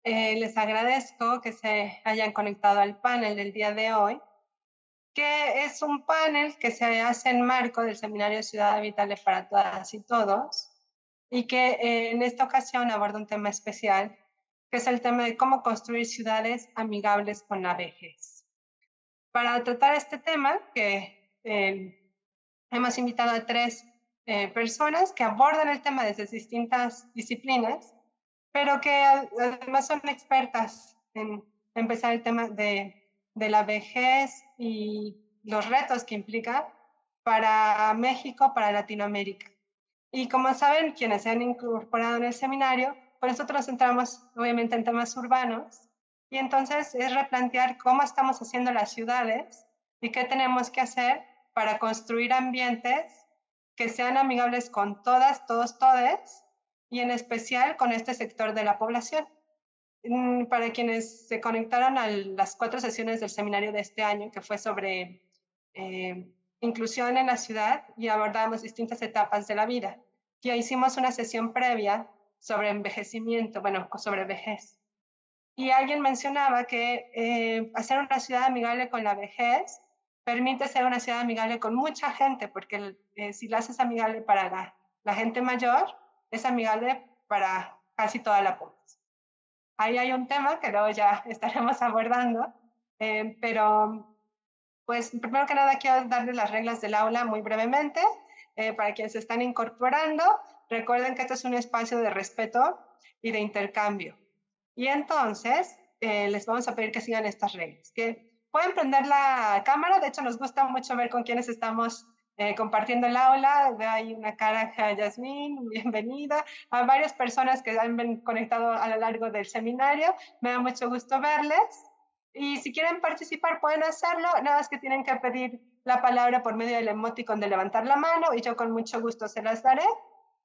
Les agradezco que se hayan conectado al panel del día de hoy, que es un panel que se hace en marco del Seminario Ciudad Habitable para Todas y Todos, y que en esta ocasión aborda un tema especial, que es el tema de cómo construir ciudades amigables con la vejez. Para tratar este tema, hemos invitado a tres personas que abordan el tema desde distintas disciplinas, pero que además son expertas en empezar el tema de la vejez y los retos que implica para México, para Latinoamérica. Y como saben, quienes se han incorporado en el seminario, pues nosotros nos centramos obviamente en temas urbanos, y entonces es replantear cómo estamos haciendo las ciudades y qué tenemos que hacer para construir ambientes que sean amigables con todas, todos, todes, y en especial con este sector de la población. Para quienes se conectaron a las 4 sesiones del seminario de este año, que fue sobre inclusión en la ciudad, y abordamos distintas etapas de la vida. Ya hicimos una sesión previa sobre envejecimiento, bueno, sobre vejez. Y alguien mencionaba que hacer una ciudad amigable con la vejez permite ser una ciudad amigable con mucha gente, porque si la haces amigable para la gente mayor, es amigable para casi toda la población. Ahí hay un tema que luego ya estaremos abordando, pero pues primero que nada quiero darles las reglas del aula muy brevemente. Para quienes se están incorporando, recuerden que este es un espacio de respeto y de intercambio. Y entonces les vamos a pedir que sigan estas reglas, que pueden prender la cámara. De hecho, nos gusta mucho ver con quiénes estamos compartiendo el aula. Veo ahí una cara a Yasmín, bienvenida. A varias personas que han conectado a lo largo del seminario. Me da mucho gusto verles. Y si quieren participar, pueden hacerlo. Nada más que tienen que pedir la palabra por medio del emoticon de levantar la mano, y yo con mucho gusto se las daré.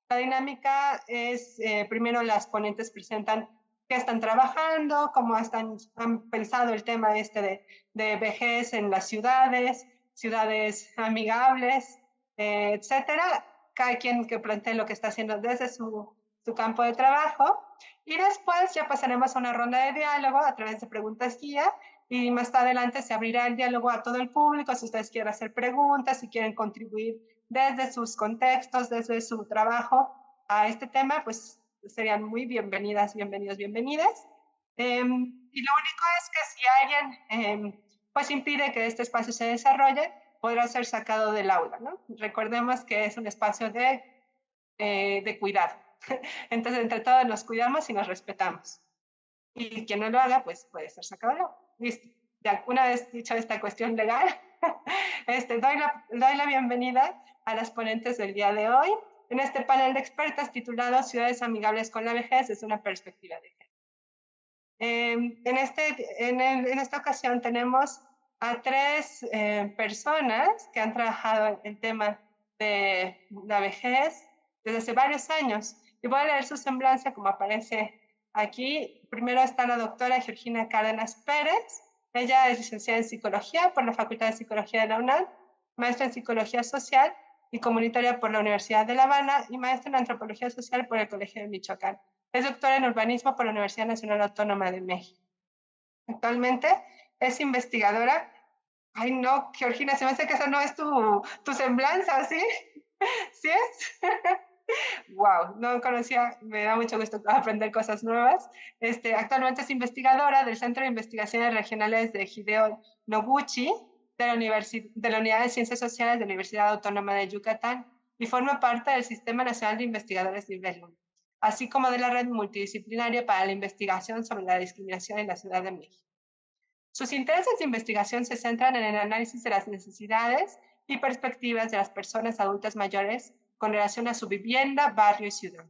La dinámica es, primero las ponentes presentan qué están trabajando, cómo han pensado el tema de vejez en las ciudades, ciudades amigables, etcétera. Cada quien que plantee lo que está haciendo desde su campo de trabajo. Y después ya pasaremos a una ronda de diálogo a través de preguntas guía, y más adelante se abrirá el diálogo a todo el público si ustedes quieren hacer preguntas, si quieren contribuir desde sus contextos, desde su trabajo a este tema, pues serían muy bienvenidas, bienvenidos, bienvenidas. Y lo único es que si alguien pues impide que este espacio se desarrolle, podrá ser sacado del aula, ¿no? Recordemos que es un espacio de cuidado. Entonces, entre todos nos cuidamos y nos respetamos. Y quien no lo haga, pues puede ser sacado del aula. Listo. Ya una vez dicho esta cuestión legal, doy la bienvenida a las ponentes del día de hoy en este panel de expertas titulado Ciudades amigables con la vejez desde una perspectiva de género. En esta ocasión tenemos a tres personas que han trabajado en el tema de la vejez desde hace varios años. Y voy a leer su semblanza como aparece aquí. Primero está la doctora Georgina Cárdenas Pérez. Ella es licenciada en Psicología por la Facultad de Psicología de la UNAM, maestra en Psicología Social y Comunitaria por la Universidad de La Habana y maestra en Antropología Social por el Colegio de Michoacán. Es doctora en Urbanismo por la Universidad Nacional Autónoma de México. Actualmente es investigadora. Ay, no, Georgina, se me hace que esa no es tu semblanza, ¿sí? ¿Sí es? Wow, no conocía, me da mucho gusto aprender cosas nuevas. Actualmente es investigadora del Centro de Investigaciones Regionales de Hideo Noguchi, de la Unidad de Ciencias Sociales de la Universidad Autónoma de Yucatán, y forma parte del Sistema Nacional de Investigadores Nivel 1, así como de la Red Multidisciplinaria para la Investigación sobre la Discriminación en la Ciudad de México. Sus intereses de investigación se centran en el análisis de las necesidades y perspectivas de las personas adultas mayores con relación a su vivienda, barrio y ciudad.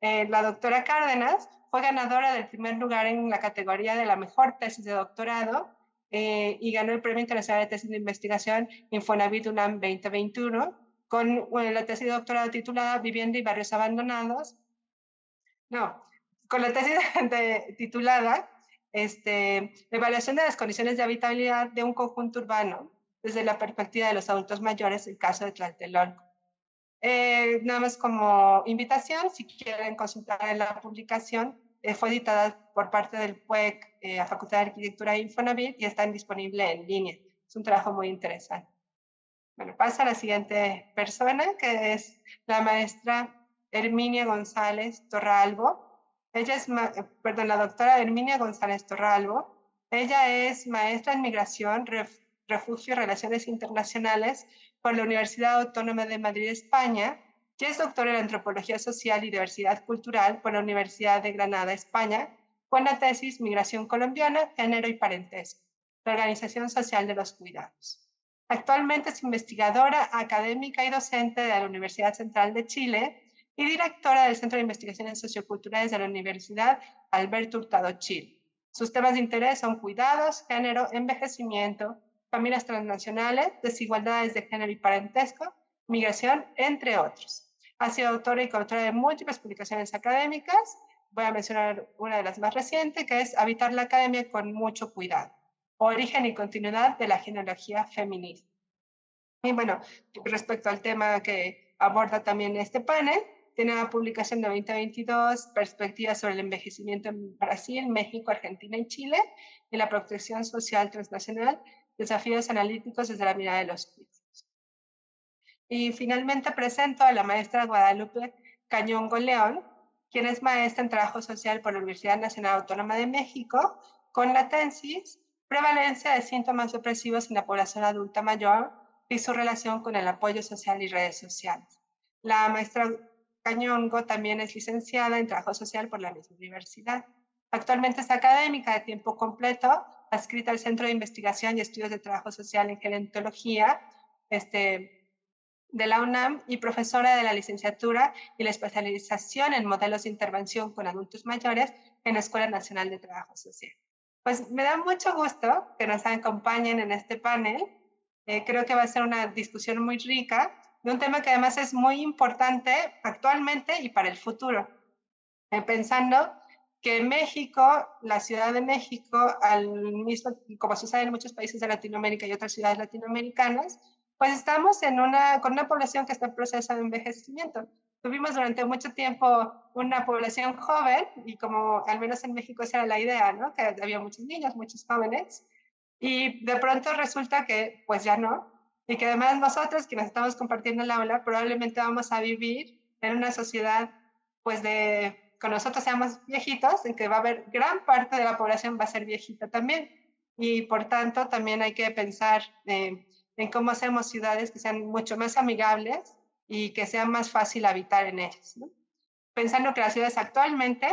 La doctora Cárdenas fue ganadora del primer lugar en la categoría de la mejor tesis de doctorado y ganó el Premio Internacional de Tesis de Investigación Infonavit UNAM 2021 con la tesis de doctorado titulada Vivienda y Barrios Abandonados. No, con la tesis titulada Evaluación de las condiciones de habitabilidad de un conjunto urbano desde la perspectiva de los adultos mayores, el caso de Tlatelolco. Nada más como invitación, si quieren consultar en la publicación, fue editada por parte del PUEC, a Facultad de Arquitectura e Infonavit, y está disponible en línea. Es un trabajo muy interesante. Bueno, pasa a la siguiente persona, que es la maestra Herminia González Torralbo. Ella es, la doctora Herminia González Torralbo. Ella es maestra en Migración, Refugio y Relaciones Internacionales por la Universidad Autónoma de Madrid, España, y es doctora en Antropología Social y Diversidad Cultural por la Universidad de Granada, España, con la tesis Migración Colombiana, Género y Parentesco, la Organización Social de los Cuidados. Actualmente es investigadora, académica y docente de la Universidad Central de Chile y directora del Centro de Investigaciones Socioculturales de la Universidad Alberto Hurtado, Chile. Sus temas de interés son cuidados, género, envejecimiento, familias transnacionales, desigualdades de género y parentesco, migración, entre otros. Ha sido autora y coautora de múltiples publicaciones académicas. Voy a mencionar una de las más recientes, que es Habitar la Academia con mucho cuidado. Origen y continuidad de la genealogía feminista. Y bueno, respecto al tema que aborda también este panel, tiene una publicación de 2022, Perspectivas sobre el envejecimiento en Brasil, México, Argentina y Chile, y la protección social transnacional, desafíos analíticos desde la mirada de los críticos. Y finalmente presento a la maestra Guadalupe Cañongo León, quien es maestra en Trabajo Social por la Universidad Nacional Autónoma de México, con la tesis Prevalencia de síntomas depresivos en la población adulta mayor y su relación con el apoyo social y redes sociales. La maestra Cañongo también es licenciada en Trabajo Social por la misma universidad. Actualmente es académica de tiempo completo, adscrita al Centro de Investigación y Estudios de Trabajo Social en Gerontología, de la UNAM, y profesora de la licenciatura y la especialización en modelos de intervención con adultos mayores en la Escuela Nacional de Trabajo Social. Pues me da mucho gusto que nos acompañen en este panel. Creo que va a ser una discusión muy rica de un tema que además es muy importante actualmente y para el futuro. Pensando que México, la Ciudad de México, como sucede en muchos países de Latinoamérica y otras ciudades latinoamericanas, pues estamos con una población que está en proceso de envejecimiento. Tuvimos durante mucho tiempo una población joven, y como al menos en México esa era la idea, ¿no? Que había muchos niños, muchos jóvenes, y de pronto resulta que pues ya no, y que además nosotros quienes estamos compartiendo el aula probablemente vamos a vivir en una sociedad pues con nosotros seamos viejitos, en que va a haber gran parte de la población va a ser viejita también, y por tanto también hay que pensar en cómo hacemos ciudades que sean mucho más amigables y que sea más fácil habitar en ellas, ¿no? Pensando que las ciudades actualmente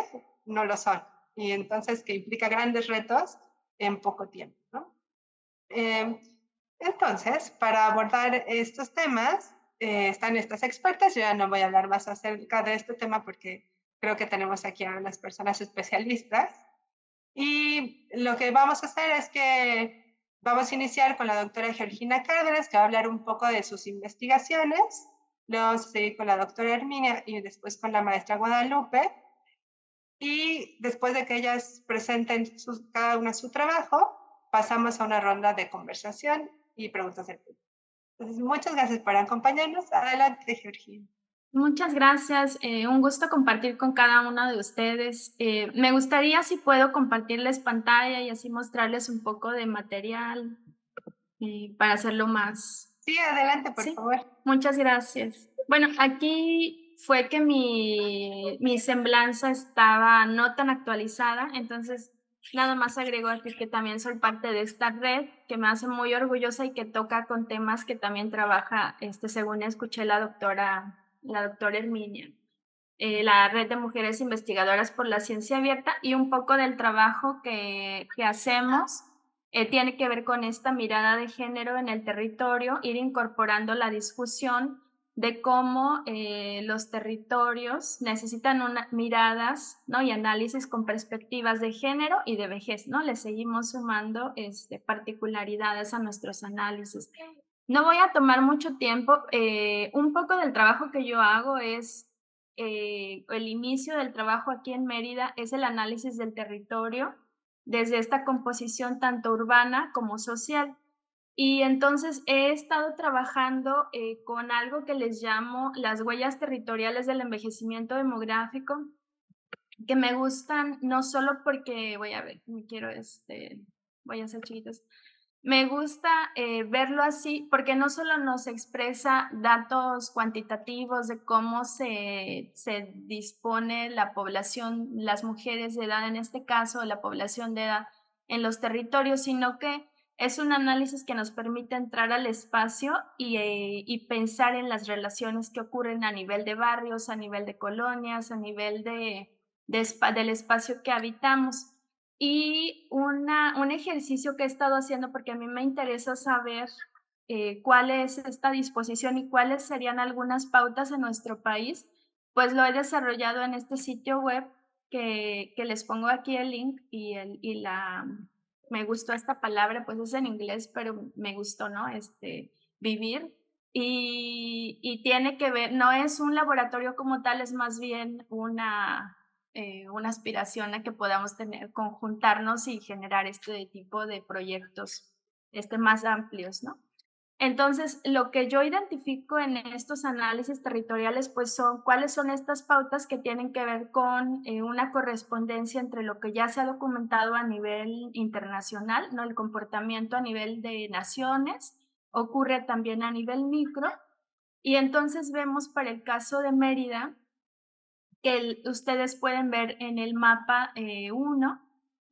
no lo son, y entonces que implica grandes retos en poco tiempo, ¿no? Entonces, para abordar estos temas, están estas expertas. Yo ya no voy a hablar más acerca de este tema porque creo que tenemos aquí a unas personas especialistas. Y lo que vamos a hacer es que vamos a iniciar con la doctora Georgina Cárdenas, que va a hablar un poco de sus investigaciones. Luego vamos a seguir con la doctora Herminia y después con la maestra Guadalupe. Y después de que ellas presenten cada una su trabajo, pasamos a una ronda de conversación y preguntas del público. Entonces, muchas gracias por acompañarnos. Adelante, Georgina. Muchas gracias. Un gusto compartir con cada uno de ustedes. Me gustaría, si puedo, compartirles pantalla y así mostrarles un poco de material para hacerlo más. Sí, adelante, por Sí, favor. muchas gracias. Bueno, aquí fue que mi semblanza estaba no tan actualizada, entonces nada más agrego aquí que también soy parte de esta red que me hace muy orgullosa y que toca con temas que también trabaja, según escuché la doctora Herminia, la red de mujeres investigadoras por la ciencia abierta, y un poco del trabajo que hacemos tiene que ver con esta mirada de género en el territorio, ir incorporando la discusión de cómo los territorios necesitan miradas, ¿no? y análisis con perspectivas de género y de vejez, ¿no? Le seguimos sumando particularidades a nuestros análisis. No voy a tomar mucho tiempo. Un poco del trabajo que yo hago es, el inicio del trabajo aquí en Mérida es el análisis del territorio desde esta composición tanto urbana como social. Y entonces he estado trabajando con algo que les llamo las huellas territoriales del envejecimiento demográfico, que me gustan, no solo porque, voy a ver, voy a hacer chiquitos. Me gusta verlo así, porque no solo nos expresa datos cuantitativos de cómo se dispone la población, las mujeres de edad en este caso, la población de edad en los territorios, sino que es un análisis que nos permite entrar al espacio y pensar en las relaciones que ocurren a nivel de barrios, a nivel de colonias, a nivel del espacio que habitamos. Y un ejercicio que he estado haciendo, porque a mí me interesa saber cuál es esta disposición y cuáles serían algunas pautas en nuestro país, pues lo he desarrollado en este sitio web que les pongo aquí el link me gustó esta palabra, pues es en inglés, pero me gustó, ¿no? Vivir. Y tiene que ver, no es un laboratorio como tal, es más bien una aspiración a que podamos tener, conjuntarnos y generar este tipo de proyectos más amplios, ¿no? Entonces, lo que yo identifico en estos análisis territoriales, pues son cuáles son estas pautas que tienen que ver con una correspondencia entre lo que ya se ha documentado a nivel internacional, ¿no? El comportamiento a nivel de naciones, ocurre también a nivel micro, y entonces vemos para el caso de Mérida, que ustedes pueden ver en el mapa 1,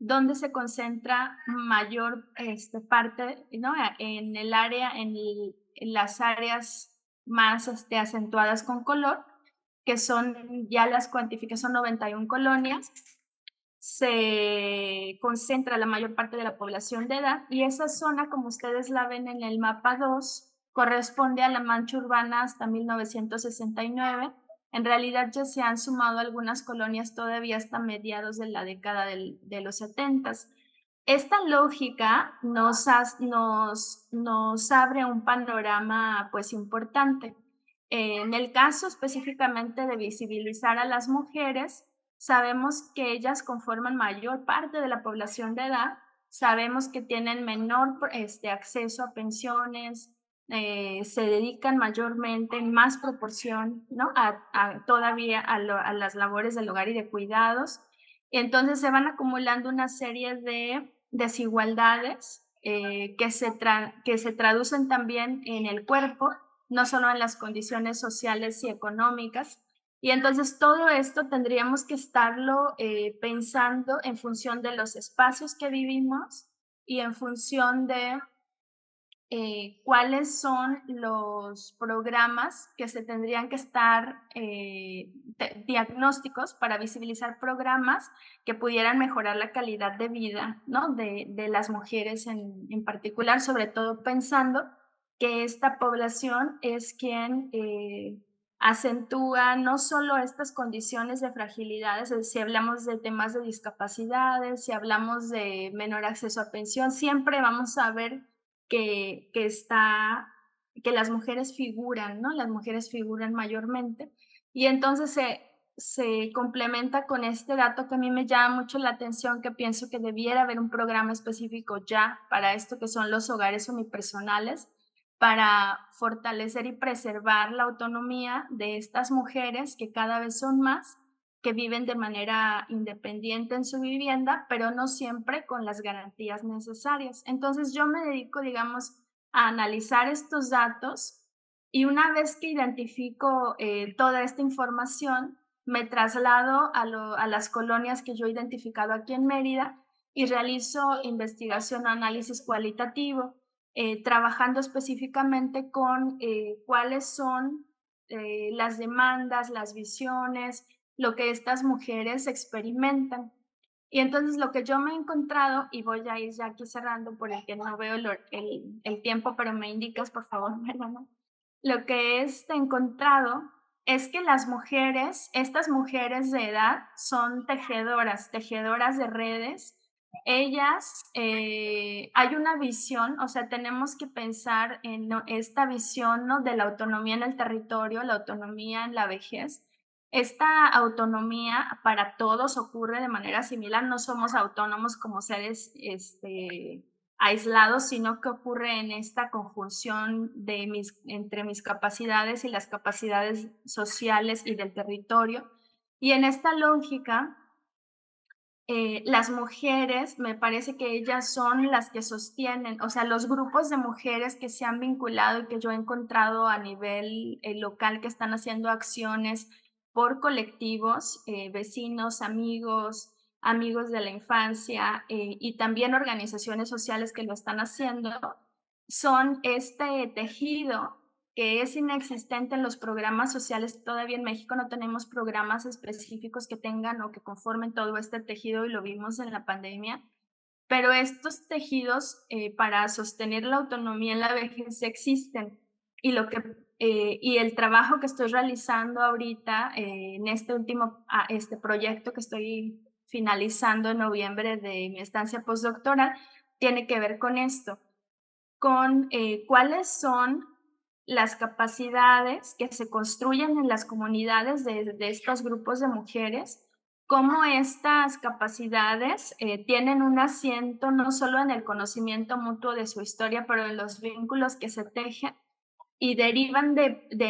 donde se concentra mayor parte, ¿no? En el área, en las áreas más acentuadas con color, que son ya las cuantificaciones, son 91 colonias, se concentra la mayor parte de la población de edad y esa zona, como ustedes la ven en el mapa 2, corresponde a la mancha urbana hasta 1969. En realidad ya se han sumado algunas colonias todavía hasta mediados de la década de los 70. Esta lógica nos abre un panorama pues importante. En el caso específicamente de visibilizar a las mujeres, sabemos que ellas conforman mayor parte de la población de edad, sabemos que tienen menor acceso a pensiones, se dedican mayormente en más proporción, ¿no? Todavía a las labores del hogar y de cuidados. Entonces se van acumulando una serie de desigualdades que se traducen también en el cuerpo, no solo en las condiciones sociales y económicas. Y entonces todo esto tendríamos que estarlo pensando en función de los espacios que vivimos y en función de cuáles son los programas que se tendrían que estar diagnósticos para visibilizar programas que pudieran mejorar la calidad de vida, ¿no? de las mujeres en particular, sobre todo pensando que esta población es quien acentúa no solo estas condiciones de fragilidades, si hablamos de temas de discapacidades, si hablamos de menor acceso a pensión, siempre vamos a ver que las mujeres figuran, ¿no? Las mujeres figuran mayormente. Y entonces se complementa con este dato que a mí me llama mucho la atención, que pienso que debiera haber un programa específico ya para esto que son los hogares unipersonales, para fortalecer y preservar la autonomía de estas mujeres que cada vez son más, que viven de manera independiente en su vivienda, pero no siempre con las garantías necesarias. Entonces yo me dedico, digamos, a analizar estos datos y una vez que identifico toda esta información, me traslado a las colonias que yo he identificado aquí en Mérida y realizo investigación o análisis cualitativo, trabajando específicamente con cuáles son las demandas, las visiones, lo que estas mujeres experimentan. Y entonces lo que yo me he encontrado, y voy a ir ya aquí cerrando por el que no veo el tiempo, pero me indicas, por favor, Mariana. Lo que he encontrado es que las mujeres, estas mujeres de edad, son tejedoras de redes. Ellas, hay una visión, o sea, tenemos que pensar en esta visión, ¿no? De la autonomía en el territorio, la autonomía en la vejez. Esta autonomía para todos ocurre de manera similar, no somos autónomos como seres aislados, sino que ocurre en esta conjunción entre mis capacidades y las capacidades sociales y del territorio. Y en esta lógica, las mujeres, me parece que ellas son las que sostienen, o sea, los grupos de mujeres que se han vinculado y que yo he encontrado a nivel local que están haciendo acciones por colectivos, vecinos, amigos, amigos de la infancia y también organizaciones sociales que lo están haciendo, son este tejido que es inexistente en los programas sociales. Todavía en México no tenemos programas específicos que tengan o que conformen todo este tejido y lo vimos en la pandemia. Pero estos tejidos para sostener la autonomía en la vejez existen y y el trabajo que estoy realizando ahorita en este último este proyecto que estoy finalizando en noviembre de mi estancia postdoctoral tiene que ver con esto, con cuáles son las capacidades que se construyen en las comunidades de estos grupos de mujeres, cómo estas capacidades tienen un asiento no solo en el conocimiento mutuo de su historia, pero en los vínculos que se tejen y derivan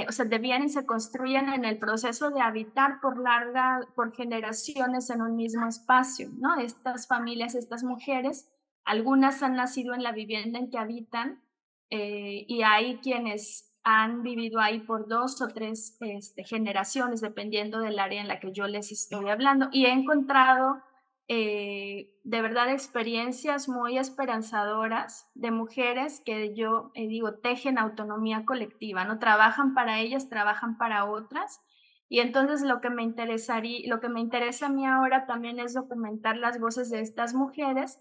o sea, debían y se construyen en el proceso de habitar por generaciones en un mismo espacio, ¿no? Estas familias, estas mujeres, algunas han nacido en la vivienda en que habitan y hay quienes han vivido ahí por 2 o 3 generaciones, dependiendo del área en la que yo les estoy hablando. Y he encontrado de verdad experiencias muy esperanzadoras de mujeres que yo digo tejen autonomía colectiva, ¿no? Trabajan para ellas, trabajan para otras. Y entonces lo que me interesa a mí ahora también es documentar las voces de estas mujeres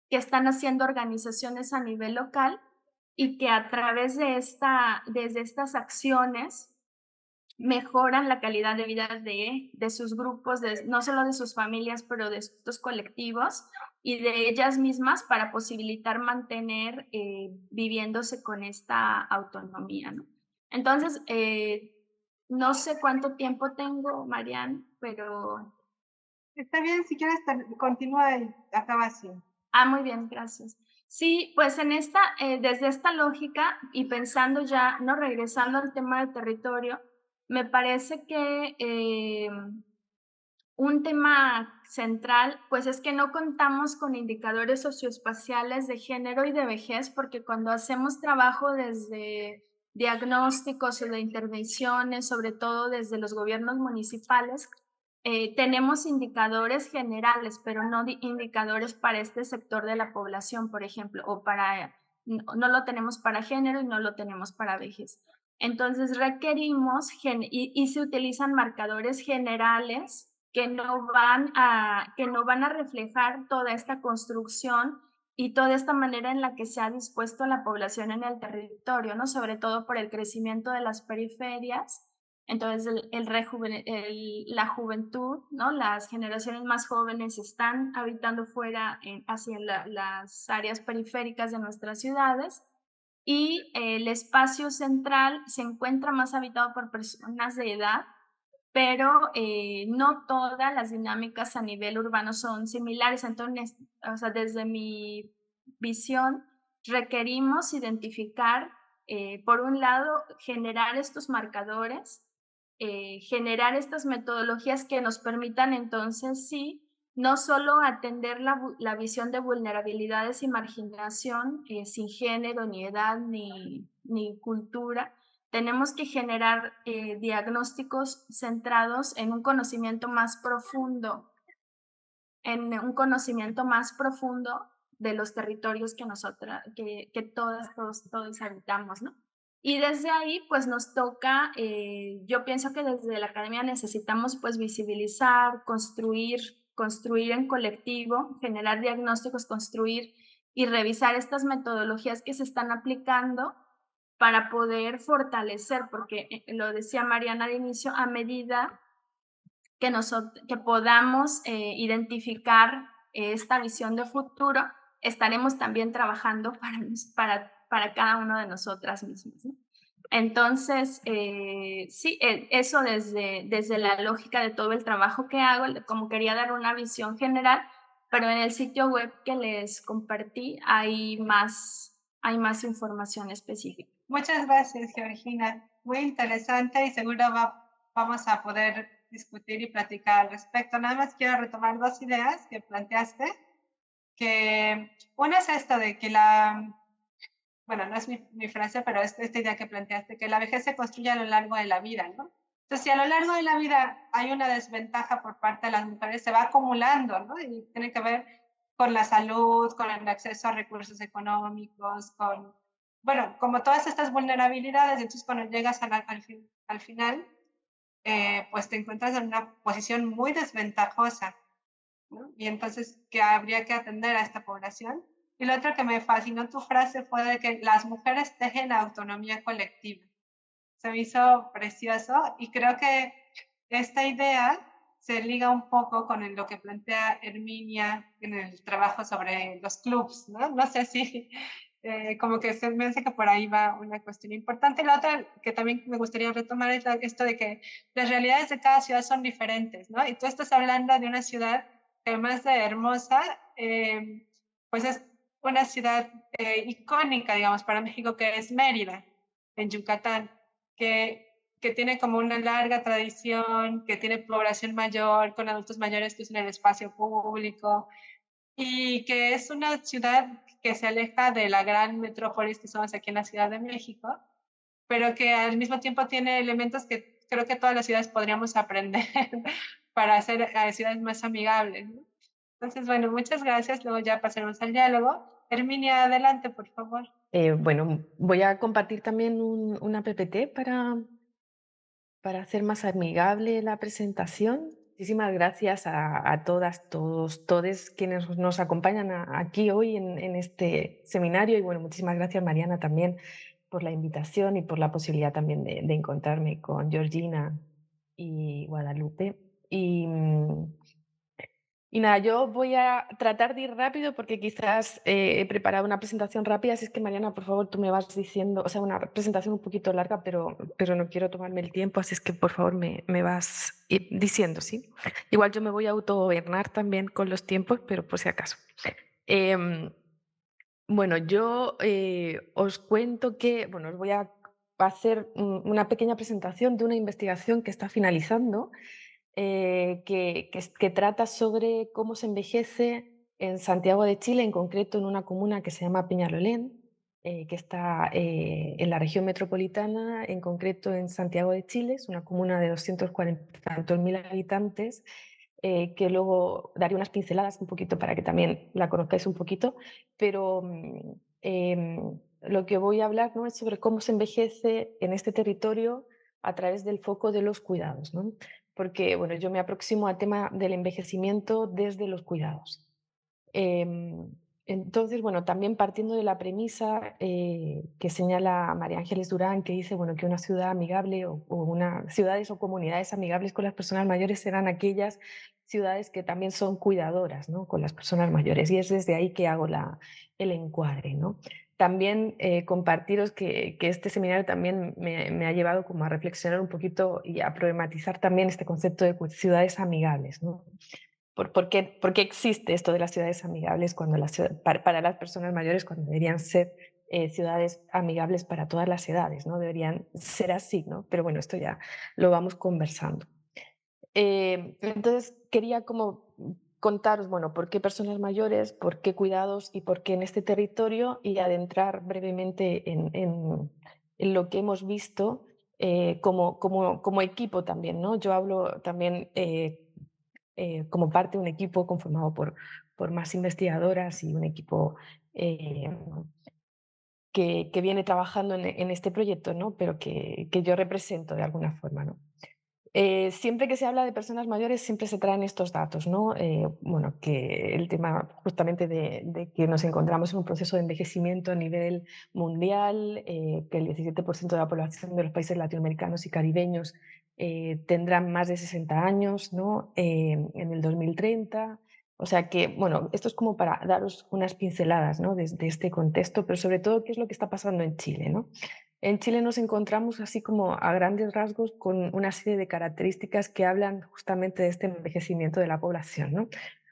que están haciendo organizaciones a nivel local y que a través desde estas acciones mejoran la calidad de vida de sus grupos, no solo de sus familias, pero de estos colectivos y de ellas mismas para posibilitar mantener viviéndose con esta autonomía, ¿no? Entonces, no sé cuánto tiempo tengo, Marianne, pero... Está bien, si quieres, continúa y acaba así. Muy bien, gracias. Sí, pues desde esta lógica y pensando ya, no regresando al tema del territorio, me parece que un tema central, pues es que no contamos con indicadores socioespaciales de género y de vejez, porque cuando hacemos trabajo desde diagnósticos o de intervenciones, sobre todo desde los gobiernos municipales, tenemos indicadores generales, pero no indicadores para este sector de la población, por ejemplo, no lo tenemos para género y no lo tenemos para vejez. Entonces requerimos, y se utilizan marcadores generales que no van a reflejar toda esta construcción y toda esta manera en la que se ha dispuesto la población en el territorio, ¿no? Sobre todo por el crecimiento de las periferias. Entonces, la juventud, ¿no? Las generaciones más jóvenes están habitando fuera hacia las áreas periféricas de nuestras ciudades y el espacio central se encuentra más habitado por personas de edad, pero no todas las dinámicas a nivel urbano son similares. Entonces, o sea, desde mi visión, requerimos identificar, por un lado, generar estos marcadores, generar estas metodologías que nos permitan entonces, sí, no solo atender la visión de vulnerabilidades y marginación sin género, ni edad, ni cultura. Tenemos que generar diagnósticos centrados en un conocimiento más profundo, de los territorios que todos habitamos, ¿no? Y desde ahí, pues nos toca, yo pienso que desde la academia necesitamos pues visibilizar, construir en colectivo, generar diagnósticos, construir y revisar estas metodologías que se están aplicando para poder fortalecer, porque lo decía Mariana al inicio, a medida que podamos identificar esta visión de futuro, estaremos también trabajando para cada uno de nosotras mismas, ¿no? Entonces, sí, eso desde la lógica de todo el trabajo que hago, como quería dar una visión general, pero en el sitio web que les compartí hay más información específica. Muchas gracias, Georgina. Muy interesante y seguro vamos a poder discutir y platicar al respecto. Nada más quiero retomar dos ideas que planteaste, que una es esta de que bueno, no es mi frase, pero es esta idea que planteaste, que la vejez se construye a lo largo de la vida, ¿no? Entonces, si a lo largo de la vida hay una desventaja por parte de las mujeres, se va acumulando, ¿no? Y tiene que ver con la salud, con el acceso a recursos económicos, con, bueno, como todas estas vulnerabilidades, entonces cuando llegas al final, pues te encuentras en una posición muy desventajosa, ¿no? Y entonces que habría que atender a esta población. Y lo otro que me fascinó tu frase fue de que las mujeres tejen autonomía colectiva. Se me hizo precioso y creo que esta idea se liga un poco con lo que plantea Herminia en el trabajo sobre los clubs, ¿no? No sé si como que se me hace que por ahí va una cuestión importante. La otra que también me gustaría retomar es esto de que las realidades de cada ciudad son diferentes, ¿no? Y tú estás hablando de una ciudad que además de hermosa, pues es una ciudad icónica, digamos, para México, que es Mérida, en Yucatán, que tiene como una larga tradición, que tiene población mayor, con adultos mayores que usan el espacio público, y que es una ciudad que se aleja de la gran metrópolis que somos aquí en la Ciudad de México, pero que al mismo tiempo tiene elementos que creo que todas las ciudades podríamos aprender para hacer ciudades más amigables, ¿no? Entonces, bueno, muchas gracias. Luego ya pasaremos al diálogo. Herminia, adelante, por favor. Bueno, voy a compartir también una PPT para hacer más amigable la presentación. Muchísimas gracias a todas, todos, todes quienes nos acompañan aquí hoy en este seminario. Y bueno, muchísimas gracias, Mariana, también por la invitación y por la posibilidad también de encontrarme con Georgina y Guadalupe. Y nada, yo voy a tratar de ir rápido porque quizás he preparado una presentación rápida, así es que Mariana, por favor, tú me vas diciendo, o sea, una presentación un poquito larga, pero no quiero tomarme el tiempo, así es que por favor me vas diciendo, ¿sí? Igual yo me voy a autogobernar también con los tiempos, pero por si acaso. Bueno, yo os cuento que, bueno, os voy a hacer una pequeña presentación de una investigación que está finalizando que trata sobre cómo se envejece en Santiago de Chile, en concreto en una comuna que se llama Peñalolén, que está en la región metropolitana, en concreto en Santiago de Chile, es una comuna de 240 tantos mil habitantes, que luego daré unas pinceladas un poquito para que también la conozcáis un poquito, pero lo que voy a hablar, ¿no?, es sobre cómo se envejece en este territorio a través del foco de los cuidados, ¿no? Porque bueno, yo me aproximo al tema del envejecimiento desde los cuidados. Entonces, bueno, también partiendo de la premisa que señala María Ángeles Durán, que dice bueno, que una ciudad amigable ciudades o comunidades amigables con las personas mayores serán aquellas ciudades que también son cuidadoras, ¿no?, con las personas mayores. Y es desde ahí que hago el encuadre, ¿no? También compartiros que este seminario también me ha llevado como a reflexionar un poquito y a problematizar también este concepto de ciudades amigables, ¿no? ¿Por qué existe esto de las ciudades amigables para las personas mayores cuando deberían ser ciudades amigables para todas las edades, ¿no? Deberían ser así, ¿no? Pero bueno, esto ya lo vamos conversando. Entonces quería como contaros, bueno, por qué personas mayores, por qué cuidados y por qué en este territorio, y adentrar brevemente en lo que hemos visto como equipo también, ¿no? Yo hablo también como parte de un equipo conformado por más investigadoras y un equipo que viene trabajando en este proyecto, ¿no?, pero que yo represento de alguna forma, ¿no? Siempre que se habla de personas mayores siempre se traen estos datos, ¿no? Bueno, que el tema justamente de que nos encontramos en un proceso de envejecimiento a nivel mundial, que el 17% de la población de los países latinoamericanos y caribeños tendrán más de 60 años, ¿no?, en el 2030. O sea que, bueno, esto es como para daros unas pinceladas, ¿no?, de este contexto, pero sobre todo qué es lo que está pasando en Chile, ¿no? En Chile nos encontramos así como a grandes rasgos con una serie de características que hablan justamente de este envejecimiento de la población, ¿no?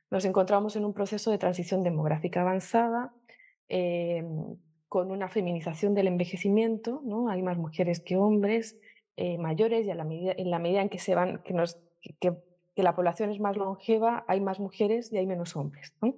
Nos encontramos en un proceso de transición demográfica avanzada, eh, con una feminización del envejecimiento, ¿no? Hay más mujeres que hombres mayores, y en la medida en que que la población es más longeva, hay más mujeres y hay menos hombres, ¿no?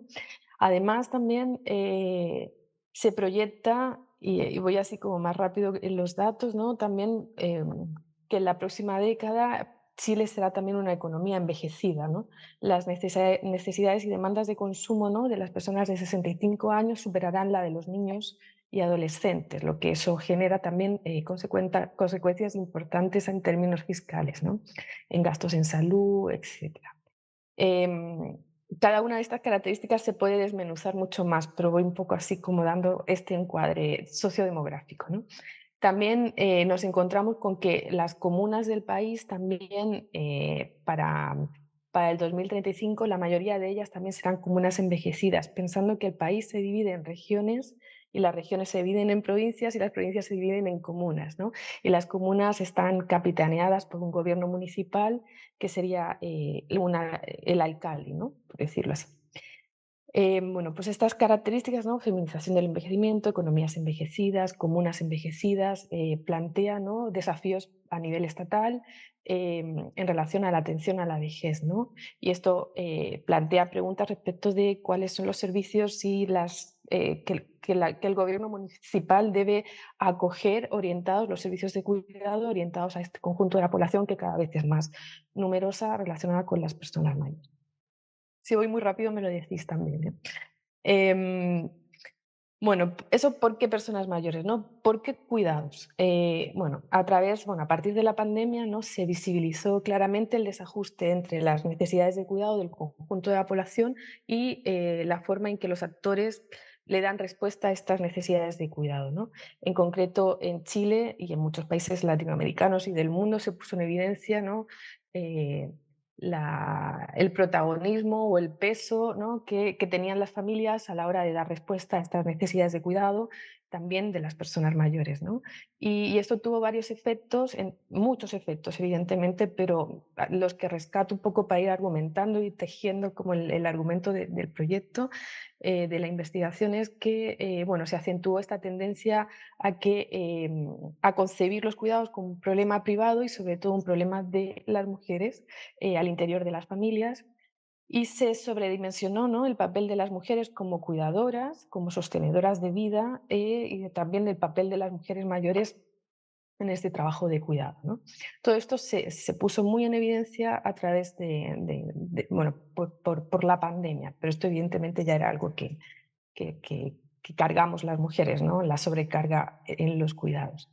Además, también se proyecta, y voy así como más rápido en los datos, ¿no? También que en la próxima década Chile será también una economía envejecida, ¿no? Las necesidades y demandas de consumo, ¿no?, de las personas de 65 años superarán la de los niños y adolescentes, lo que eso genera también consecuencias importantes en términos fiscales, ¿no?, en gastos en salud, etc. Cada una de estas características se puede desmenuzar mucho más, pero voy un poco así como dando este encuadre sociodemográfico, ¿no? También nos encontramos con que las comunas del país también para el 2035 la mayoría de ellas también serán comunas envejecidas, pensando que el país se divide en regiones y las regiones se dividen en provincias y las provincias se dividen en comunas, ¿no? Y las comunas están capitaneadas por un gobierno municipal que sería el alcalde, ¿no?, por decirlo así. Bueno, pues estas características, ¿no?, feminización del envejecimiento, economías envejecidas, comunas envejecidas, plantea, ¿no?, desafíos a nivel estatal en relación a la atención a la vejez, ¿no? Y esto plantea preguntas respecto de cuáles son los servicios y que el gobierno municipal debe acoger orientados, los servicios de cuidado orientados a este conjunto de la población que cada vez es más numerosa relacionada con las personas mayores. Si voy muy rápido me lo decís también, ¿eh? Bueno, eso ¿por qué personas mayores, no? ¿Por qué cuidados? Bueno, a partir de la pandemia, ¿no?, se visibilizó claramente el desajuste entre las necesidades de cuidado del conjunto de la población y la forma en que los actores le dan respuesta a estas necesidades de cuidado, ¿no? En concreto, en Chile y en muchos países latinoamericanos y del mundo se puso en evidencia, ¿no?, eh, el protagonismo o el peso, ¿no?, que tenían las familias a la hora de dar respuesta a estas necesidades de cuidado, también de las personas mayores, ¿no? Y esto tuvo varios efectos, muchos efectos, evidentemente, pero los que rescato un poco para ir argumentando y tejiendo como el argumento del proyecto, de la investigación, es que bueno, se acentuó esta tendencia a concebir los cuidados como un problema privado y sobre todo un problema de las mujeres al interior de las familias, y se sobredimensionó, ¿no?, el papel de las mujeres como cuidadoras, como sostenedoras de vida y también el papel de las mujeres mayores en este trabajo de cuidado, ¿no? Todo esto se puso muy en evidencia a través bueno, por la pandemia, pero esto evidentemente ya era algo que cargamos las mujeres, ¿no?, la sobrecarga en los cuidados.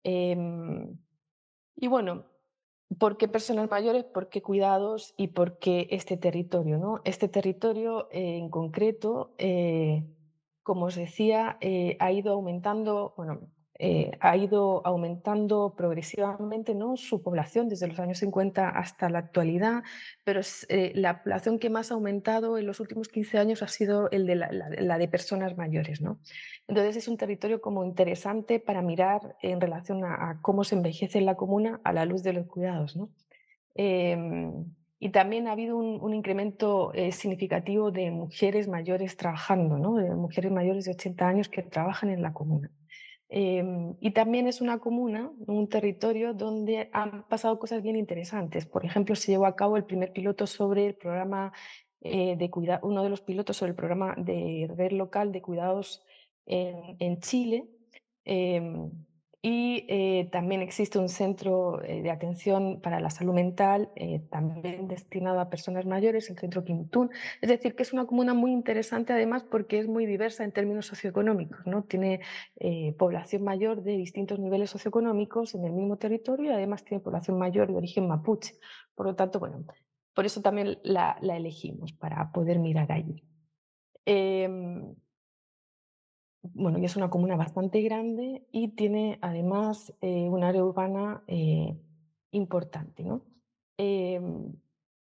Y bueno, ¿por qué personas mayores? ¿Por qué cuidados? ¿Y por qué este territorio, no? Este territorio en concreto, como os decía, ha ido aumentando, bueno, ha ido aumentando progresivamente, ¿no?, su población desde los años 50 hasta la actualidad, pero la población que más ha aumentado en los últimos 15 años ha sido la de personas mayores, ¿no? Entonces es un territorio como interesante para mirar en relación a cómo se envejece en la comuna a la luz de los cuidados, ¿no? Y también ha habido un incremento significativo de mujeres mayores trabajando, ¿no?, de mujeres mayores de 80 años que trabajan en la comuna. Y también es una comuna, un territorio donde han pasado cosas bien interesantes. Por ejemplo, se llevó a cabo el primer piloto sobre el programa uno de los pilotos sobre el programa de red local de cuidados en Chile. em, También existe un centro de atención para la salud mental, también destinado a personas mayores, el Centro Quintún. Es decir, que es una comuna muy interesante además porque es muy diversa en términos socioeconómicos, ¿no? Tiene población mayor de distintos niveles socioeconómicos en el mismo territorio y además tiene población mayor de origen mapuche. Por lo tanto, bueno, por eso también la elegimos, para poder mirar allí. Em, bueno, y es una comuna bastante grande y tiene además un área urbana importante, ¿no? Em,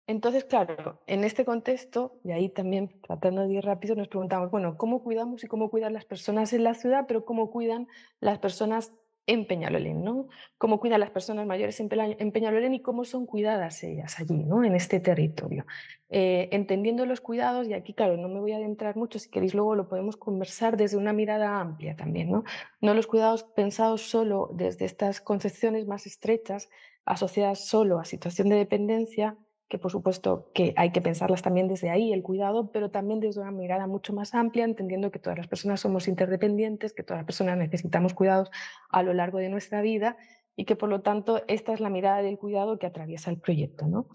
entonces, claro, en este contexto, y ahí también tratando de ir rápido, nos preguntamos, bueno, ¿cómo cuidamos y cómo cuidan las personas en la ciudad, pero cómo cuidan las personas en Peñalolén, ¿no? ¿Cómo cuidan las personas mayores en Peñalolén y cómo son cuidadas ellas allí, ¿no?, en este territorio? Entendiendo los cuidados, y aquí, claro, no me voy a adentrar mucho, si queréis luego lo podemos conversar desde una mirada amplia también, ¿no? No los cuidados pensados solo desde estas concepciones más estrechas asociadas solo a situación de dependencia, que por supuesto que hay que pensarlas también desde ahí, el cuidado, pero también desde una mirada mucho más amplia, entendiendo que todas las personas somos interdependientes, que todas las personas necesitamos cuidados a lo largo de nuestra vida y que por lo tanto esta es la mirada del cuidado que atraviesa el proyecto, ¿no?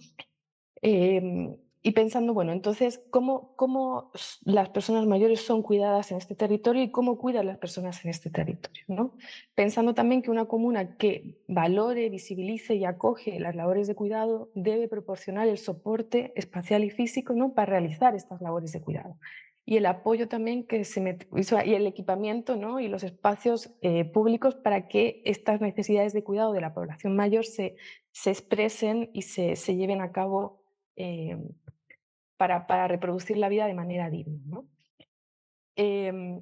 Y pensando, bueno, entonces, ¿cómo las personas mayores son cuidadas en este territorio y cómo cuidan las personas en este territorio, ¿no? Pensando también que una comuna que valore, visibilice y acoge las labores de cuidado debe proporcionar el soporte espacial y físico, ¿no?, para realizar estas labores de cuidado. Y el apoyo también y el equipamiento, ¿no?, y los espacios públicos para que estas necesidades de cuidado de la población mayor se expresen y se lleven a cabo eh, para reproducir la vida de manera digna, ¿no? Em,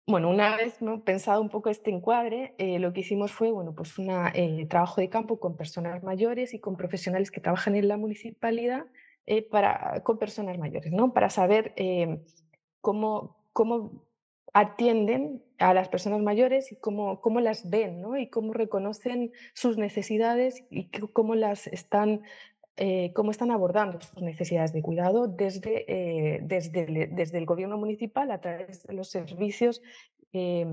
bueno, una vez, ¿no?, pensado un poco este encuadre, lo que hicimos fue, bueno, pues un trabajo de campo con personas mayores y con profesionales que trabajan en la municipalidad con personas mayores, ¿no?, para saber cómo atienden a las personas mayores y cómo las ven, ¿no?, y cómo reconocen sus necesidades y cómo están abordando sus necesidades de cuidado desde el gobierno municipal a través de los servicios eh,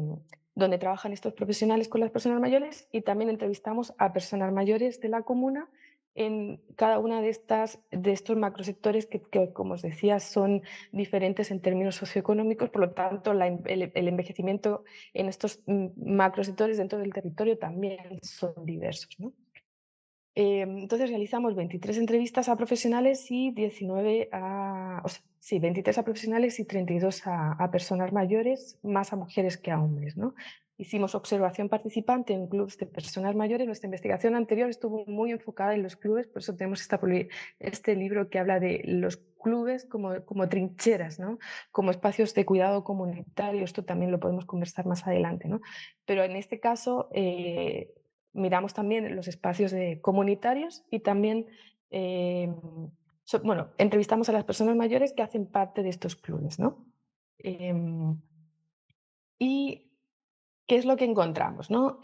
donde trabajan estos profesionales con las personas mayores, y también entrevistamos a personas mayores de la comuna en cada una de estos macrosectores que, como os decía, son diferentes en términos socioeconómicos, por lo tanto el envejecimiento en estos macrosectores dentro del territorio también son diversos, ¿no? Entonces realizamos 23 entrevistas a profesionales y 23 a profesionales y 32 a personas mayores, más a mujeres que a hombres, ¿no? Hicimos observación participante en clubes de personas mayores. Nuestra investigación anterior estuvo muy enfocada en los clubes, por eso tenemos este libro que habla de los clubes como trincheras, ¿no?, como espacios de cuidado comunitario. Esto también lo podemos conversar más adelante, ¿no? Pero en este caso miramos también los espacios comunitarios y también entrevistamos a las personas mayores que hacen parte de estos clubes, ¿no? ¿Y qué es lo que encontramos, ¿no?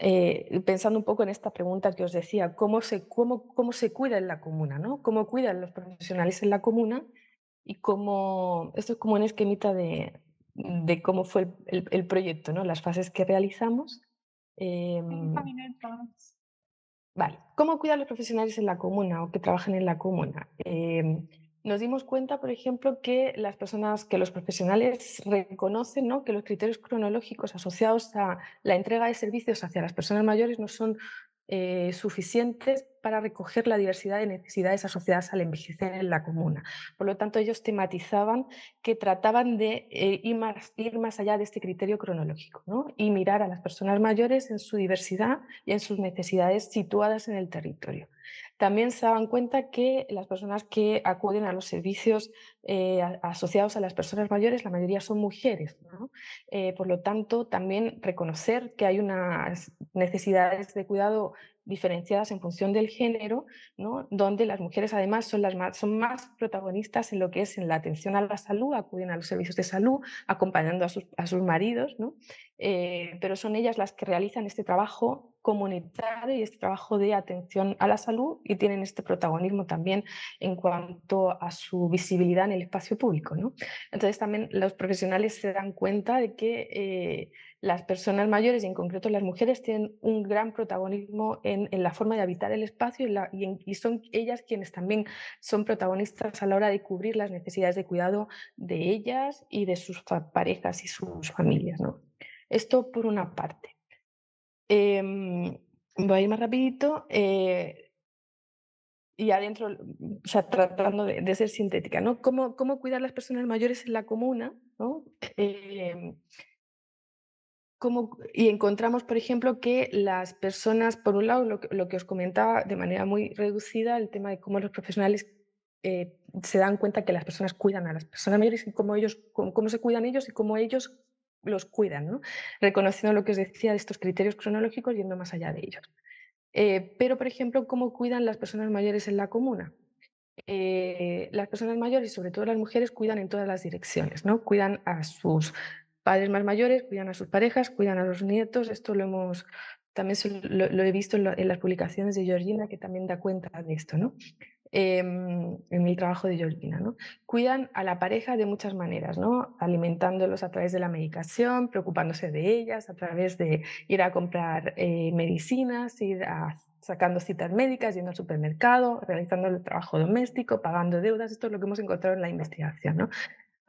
Pensando un poco en esta pregunta que os decía, ¿cómo se cuida en la comuna, ¿no? ¿Cómo cuidan los profesionales en la comuna? Y esto es como un esquemita de cómo fue el proyecto, ¿no?, las fases que realizamos. 5 minutos. Vale, ¿cómo cuidan los profesionales en la comuna o que trabajan en la comuna? Nos dimos cuenta, por ejemplo, que los profesionales reconocen, ¿no?, que los criterios cronológicos asociados a la entrega de servicios hacia las personas mayores no son suficientes para recoger la diversidad de necesidades asociadas al envejecer en la comuna. Por lo tanto, ellos tematizaban que trataban de ir más allá de este criterio cronológico, ¿no?, y mirar a las personas mayores en su diversidad y en sus necesidades situadas en el territorio. También se daban cuenta que las personas que acuden a los servicios asociados a las personas mayores, la mayoría son mujeres, ¿no? Por lo tanto, también reconocer que hay unas necesidades de cuidado diferenciadas en función del género, ¿no?, donde las mujeres además son más protagonistas en lo que es en la atención a la salud, acuden a los servicios de salud acompañando a sus maridos, ¿no? Pero son ellas las que realizan este trabajo comunitario y este trabajo de atención a la salud, y tienen este protagonismo también en cuanto a su visibilidad en el espacio público, ¿no? Entonces también los profesionales se dan cuenta de que las personas mayores, y en concreto las mujeres, tienen un gran protagonismo en la forma de habitar el espacio y son ellas quienes también son protagonistas a la hora de cubrir las necesidades de cuidado de ellas y de sus parejas y sus familias, ¿no? Esto por una parte. Voy a ir más rapidito. Y adentro, o sea, tratando de ser sintética, ¿no? ¿Cómo cuidar las personas mayores en la comuna, ¿no? Y encontramos, por ejemplo, que las personas, por un lado, lo que os comentaba de manera muy reducida, el tema de cómo los profesionales se dan cuenta que las personas cuidan a las personas mayores y cómo se cuidan ellos y cómo ellos los cuidan, ¿no? Reconociendo lo que os decía de estos criterios cronológicos, yendo más allá de ellos. Pero, por ejemplo, ¿cómo cuidan las personas mayores en la comuna? Las personas mayores, y sobre todo las mujeres, cuidan en todas las direcciones, ¿no? Cuidan a sus padres más mayores, cuidan a sus parejas, cuidan a los nietos. Esto lo hemos también lo he visto en las publicaciones de Georgina, que también da cuenta de esto, ¿no? En el trabajo de Georgina, ¿no? Cuidan a la pareja de muchas maneras, ¿no? Alimentándolos a través de la medicación, preocupándose de ellas, a través de ir a comprar medicinas, sacando citas médicas, yendo al supermercado, realizando el trabajo doméstico, pagando deudas. Esto es lo que hemos encontrado en la investigación, ¿no?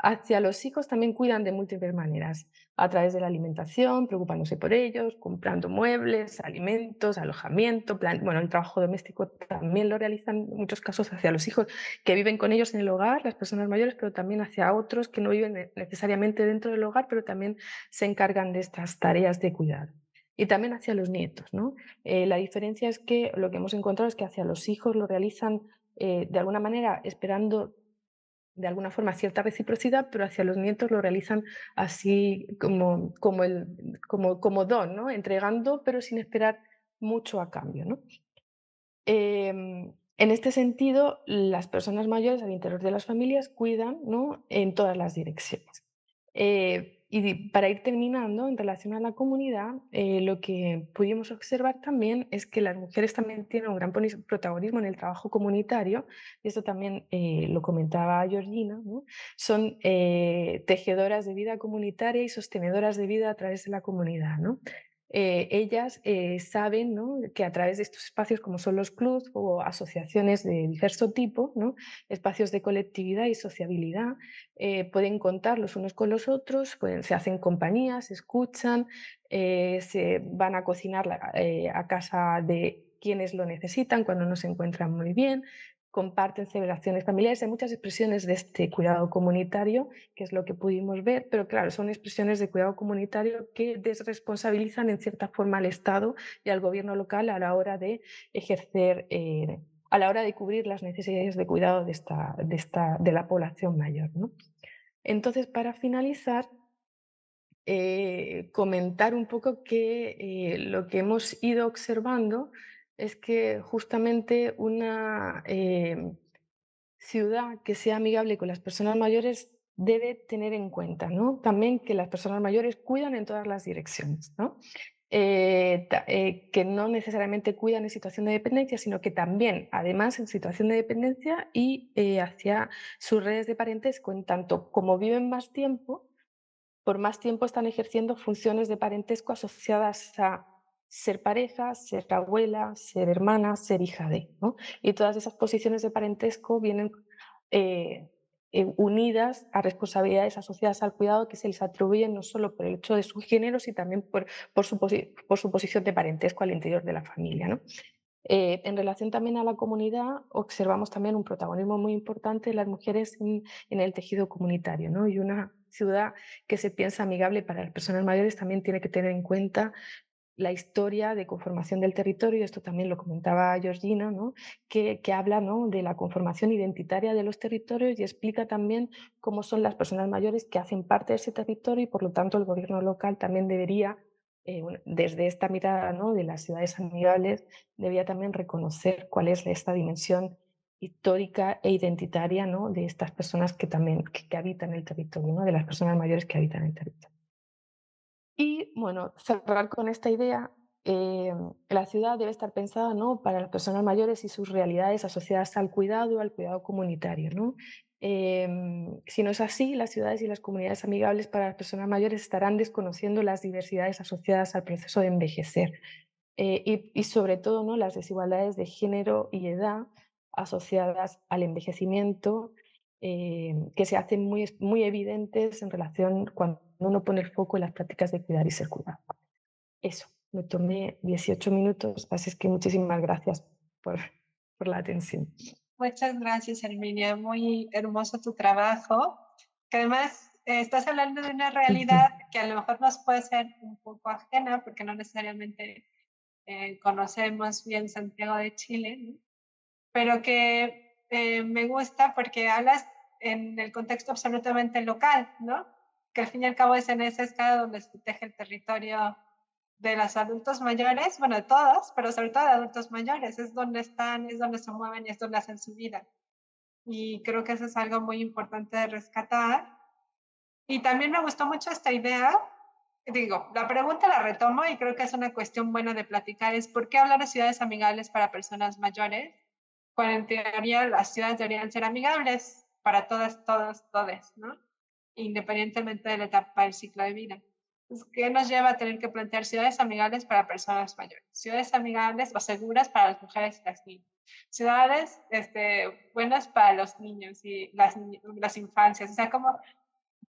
Hacia los hijos también cuidan de múltiples maneras, a través de la alimentación, preocupándose por ellos, comprando muebles, alimentos, alojamiento, bueno, el trabajo doméstico también lo realizan en muchos casos hacia los hijos que viven con ellos en el hogar, las personas mayores, pero también hacia otros que no viven necesariamente dentro del hogar, pero también se encargan de estas tareas de cuidado. Y también hacia los nietos, ¿no? La diferencia es que lo que hemos encontrado es que hacia los hijos lo realizan de alguna manera esperando de alguna forma cierta reciprocidad, pero hacia los nietos lo realizan así como don, ¿no? Entregando, pero sin esperar mucho a cambio, ¿no? En este sentido, las personas mayores al interior de las familias cuidan, ¿no?, en todas las direcciones. Y para ir terminando, en relación a la comunidad, lo que pudimos observar también es que las mujeres también tienen un gran protagonismo en el trabajo comunitario, y esto también lo comentaba Georgina, ¿no? Son tejedoras de vida comunitaria y sostenedoras de vida a través de la comunidad, ¿no? Ellas saben, ¿no?, que a través de estos espacios como son los clubs o asociaciones de diverso tipo, ¿no?, espacios de colectividad y sociabilidad, pueden contar los unos con los otros, se hacen compañías, se escuchan, se van a cocinar a casa de quienes lo necesitan cuando no se encuentran muy bien, comparten celebraciones familiares. Hay muchas expresiones de este cuidado comunitario, que es lo que pudimos ver, pero claro, son expresiones de cuidado comunitario que desresponsabilizan en cierta forma al Estado y al gobierno local a la hora de ejercer, a la hora de cubrir las necesidades de cuidado de la población mayor, ¿no? Entonces, para finalizar, comentar un poco que lo que hemos ido observando es que justamente una ciudad que sea amigable con las personas mayores debe tener en cuenta, ¿no?, también que las personas mayores cuidan en todas las direcciones, ¿no? Que no necesariamente cuidan en situación de dependencia, sino que también, además, en situación de dependencia y hacia sus redes de parentesco, en tanto como viven más tiempo, por más tiempo están ejerciendo funciones de parentesco asociadas a ser pareja, ser abuela, ser hermana, ser hija de, ¿no? Y todas esas posiciones de parentesco vienen eh, unidas a responsabilidades asociadas al cuidado que se les atribuyen no solo por el hecho de su género, sino también por su posición de parentesco al interior de la familia, ¿no? En relación también a la comunidad, observamos también un protagonismo muy importante de las mujeres en el tejido comunitario, ¿no? Y una ciudad que se piensa amigable para las personas mayores también tiene que tener en cuenta la historia de conformación del territorio, y esto también lo comentaba Georgina, ¿no?, que habla, ¿no?, de la conformación identitaria de los territorios y explica también cómo son las personas mayores que hacen parte de ese territorio, y por lo tanto el gobierno local también debería, desde esta mirada, ¿no?, de las ciudades amigables, debería también reconocer cuál es esta dimensión histórica e identitaria, ¿no?, de estas personas que también que habitan el territorio, ¿no?, de las personas mayores que habitan el territorio. Y bueno, cerrar con esta idea, la ciudad debe estar pensada, ¿no?, para las personas mayores y sus realidades asociadas al cuidado comunitario, ¿no? Si no es así, las ciudades y las comunidades amigables para las personas mayores estarán desconociendo las diversidades asociadas al proceso de envejecer, y sobre todo, ¿no?, las desigualdades de género y edad asociadas al envejecimiento, que se hacen muy evidentes en relación cuando uno pone el foco en las prácticas de cuidar y ser cuidado. Eso, me tomé 18 minutos, así es que muchísimas gracias por, por la atención. Muchas gracias, Herminia. Muy hermoso tu trabajo, que además estás hablando de una realidad que a lo mejor nos puede ser un poco ajena, porque no necesariamente conocemos bien Santiago de Chile, ¿no? Pero que me gusta porque hablas en el contexto absolutamente local, ¿no? Que al fin y al cabo es en esa escala donde se teje el territorio de los adultos mayores, bueno, de todos, pero sobre todo de adultos mayores, es donde están, es donde se mueven y es donde hacen su vida. Y creo que eso es algo muy importante de rescatar. Y también me gustó mucho esta idea digo, la pregunta la retomo y creo que es una cuestión buena de platicar, es ¿por qué hablar de ciudades amigables para personas mayores? Cuando en teoría las ciudades deberían ser amigables para todas, todos, todes, ¿no? Independientemente de la etapa del ciclo de vida. Entonces, ¿qué nos lleva a tener que plantear ciudades amigables para personas mayores? Ciudades amigables o seguras para las mujeres y las niñas. Ciudades buenas para los niños y las infancias. O sea, como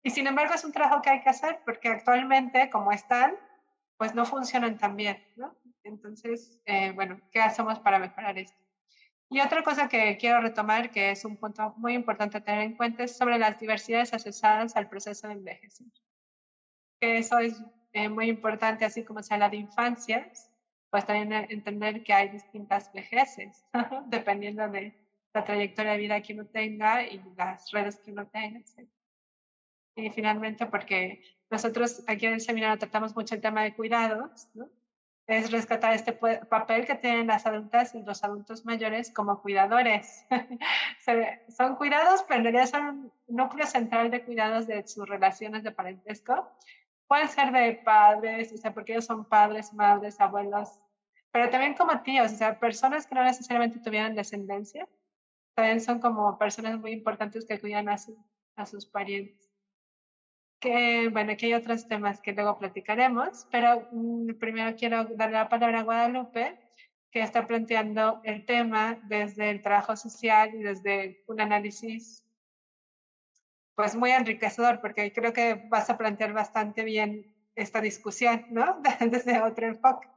y sin embargo es un trabajo que hay que hacer porque actualmente, como están, pues no funcionan tan bien, ¿no? Entonces, bueno, ¿qué hacemos para mejorar esto? Y otra cosa que quiero retomar, que es un punto muy importante a tener en cuenta, es sobre las diversidades asociadas al proceso de envejecimiento. Que eso es muy importante, así como se habla de infancias, pues también entender que hay distintas vejeces, dependiendo de la trayectoria de vida que uno tenga y las redes que uno tenga, etc. Y finalmente, porque nosotros aquí en el seminario tratamos mucho el tema de cuidados, ¿no? Es rescatar este papel que tienen las adultas y los adultos mayores como cuidadores. Son cuidados, pero en realidad son un núcleo central de cuidados de sus relaciones de parentesco. Pueden ser de padres, o sea, porque ellos son padres, madres, abuelos, pero también como tíos, o sea, personas que no necesariamente tuvieran descendencia, también son como personas muy importantes que cuidan a sus parientes. Que, bueno, aquí hay otros temas que luego platicaremos, pero primero quiero darle la palabra a Guadalupe, que está planteando el tema desde el trabajo social y desde un análisis pues muy enriquecedor, porque creo que vas a plantear bastante bien esta discusión, ¿no? Desde otro enfoque.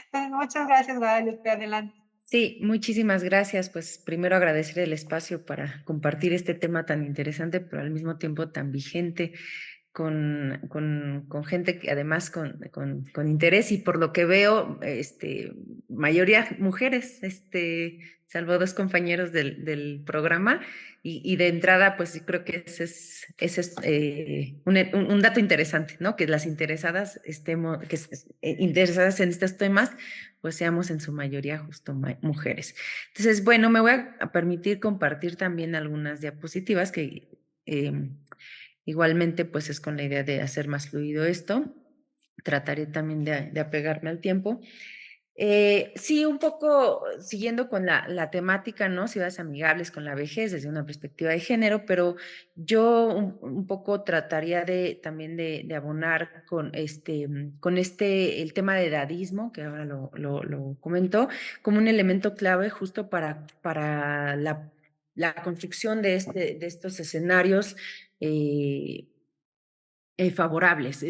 Entonces, muchas gracias, Guadalupe, adelante. Sí, muchísimas gracias. Pues primero agradecer el espacio para compartir este tema tan interesante, pero al mismo tiempo tan vigente con gente que además con interés y por lo que veo, mayoría mujeres, salvo dos compañeros del programa y de entrada, pues creo que ese es un dato interesante, ¿no? Que las interesadas estemos, interesadas en estos temas, pues seamos en su mayoría justo mujeres. Entonces, bueno, me voy a permitir compartir también algunas diapositivas que igualmente, pues es con la idea de hacer más fluido esto. Trataré también de apegarme al tiempo. Sí, un poco siguiendo con la temática, ¿no? Ciudades amigables con la vejez desde una perspectiva de género, pero yo un poco trataría también de abonar el tema de edadismo, que ahora lo comentó, como un elemento clave justo para la construcción de estos escenarios favorables,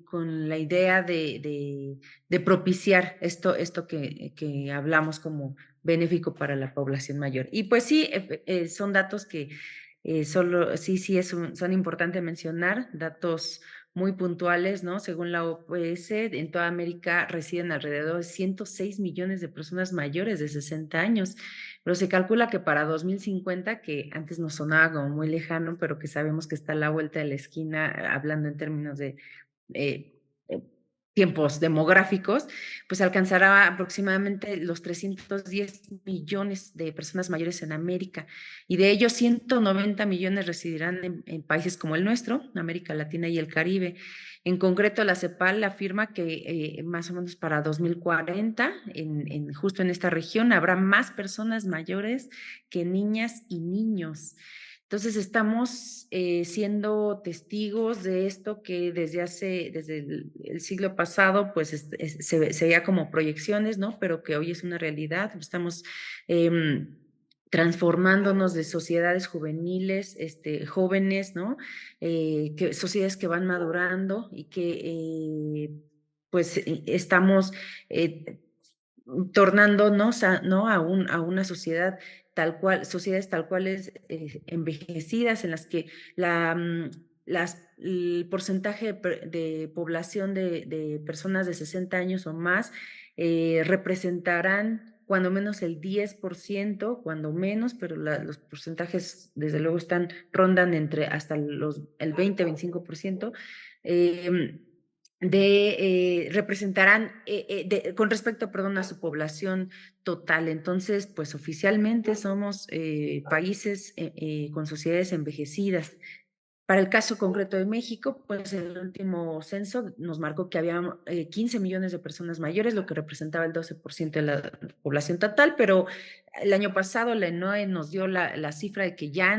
con la idea de propiciar esto que hablamos como benéfico para la población mayor. Y pues sí, son datos que son importantes mencionar, datos muy puntuales, ¿no? Según la OPS, en toda América residen alrededor de 106 millones de personas mayores de 60 años, pero se calcula que para 2050, que antes nos sonaba como muy lejano, pero que sabemos que está a la vuelta de la esquina, hablando en términos de eh, eh, tiempos demográficos, pues alcanzará aproximadamente los 310 millones de personas mayores en América, y de ellos 190 millones residirán en países como el nuestro, América Latina y el Caribe. En concreto, la CEPAL afirma que más o menos para 2040, justo en esta región, habrá más personas mayores que niñas y niños. Entonces estamos siendo testigos de esto que desde el siglo pasado, pues se veía como proyecciones, ¿no? Pero que hoy es una realidad. Estamos transformándonos de sociedades juveniles, jóvenes, ¿no? Sociedades que van madurando y que pues estamos tornándonos ¿no? a una sociedad sociedades tal cuales envejecidas en las que el porcentaje de población de personas de 60 años o más representarán cuando menos el 10%, cuando menos, pero los porcentajes desde luego rondan entre hasta el 20-25%. Representarán con respecto, perdón, a su población total. Entonces, pues oficialmente somos países con sociedades envejecidas. Para el caso concreto de México, pues el último censo nos marcó que había 15 millones de personas mayores, lo que representaba el 12% de la población total, pero el año pasado la ENOE nos dio la cifra de que ya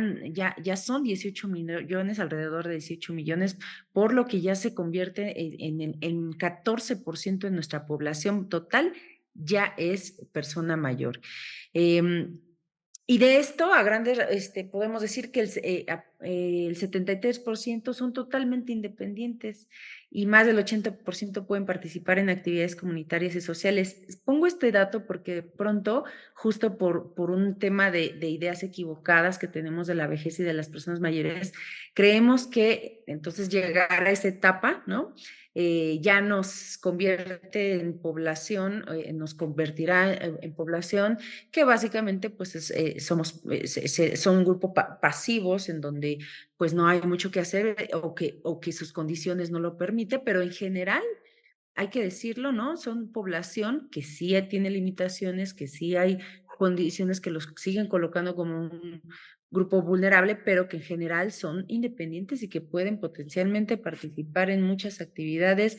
son 18 millones, alrededor de 18 millones, por lo que ya se convierte en 14% de nuestra población total, ya es persona mayor. Y de esto, a grandes, podemos decir que el 73% son totalmente independientes y más del 80% pueden participar en actividades comunitarias y sociales. Pongo este dato porque pronto, justo por un tema de ideas equivocadas que tenemos de la vejez y de las personas mayores, creemos que entonces llegar a esa etapa, ¿no? Ya nos convierte en población, nos convertirá en población que básicamente pues son un grupo pasivos en donde pues no hay mucho que hacer o que sus condiciones no lo permiten, pero en general hay que decirlo, ¿no? Son población que sí tiene limitaciones, que sí hay condiciones que los siguen colocando como un grupo vulnerable, pero que en general son independientes y que pueden potencialmente participar en muchas actividades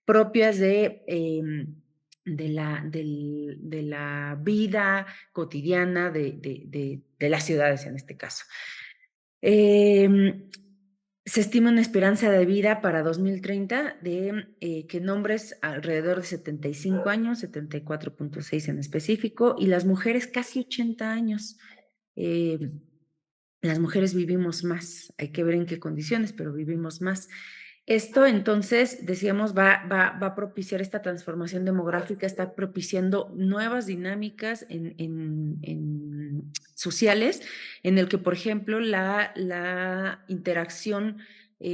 propias de la vida cotidiana de las ciudades en este caso. Se estima una esperanza de vida para 2030 que en hombres alrededor de 75 años, 74.6 en específico, y las mujeres casi 80 años. Las mujeres vivimos más, hay que ver en qué condiciones, pero vivimos más. Esto entonces, decíamos, va a propiciar esta transformación demográfica, está propiciando nuevas dinámicas sociales, en el que, por ejemplo, la interacción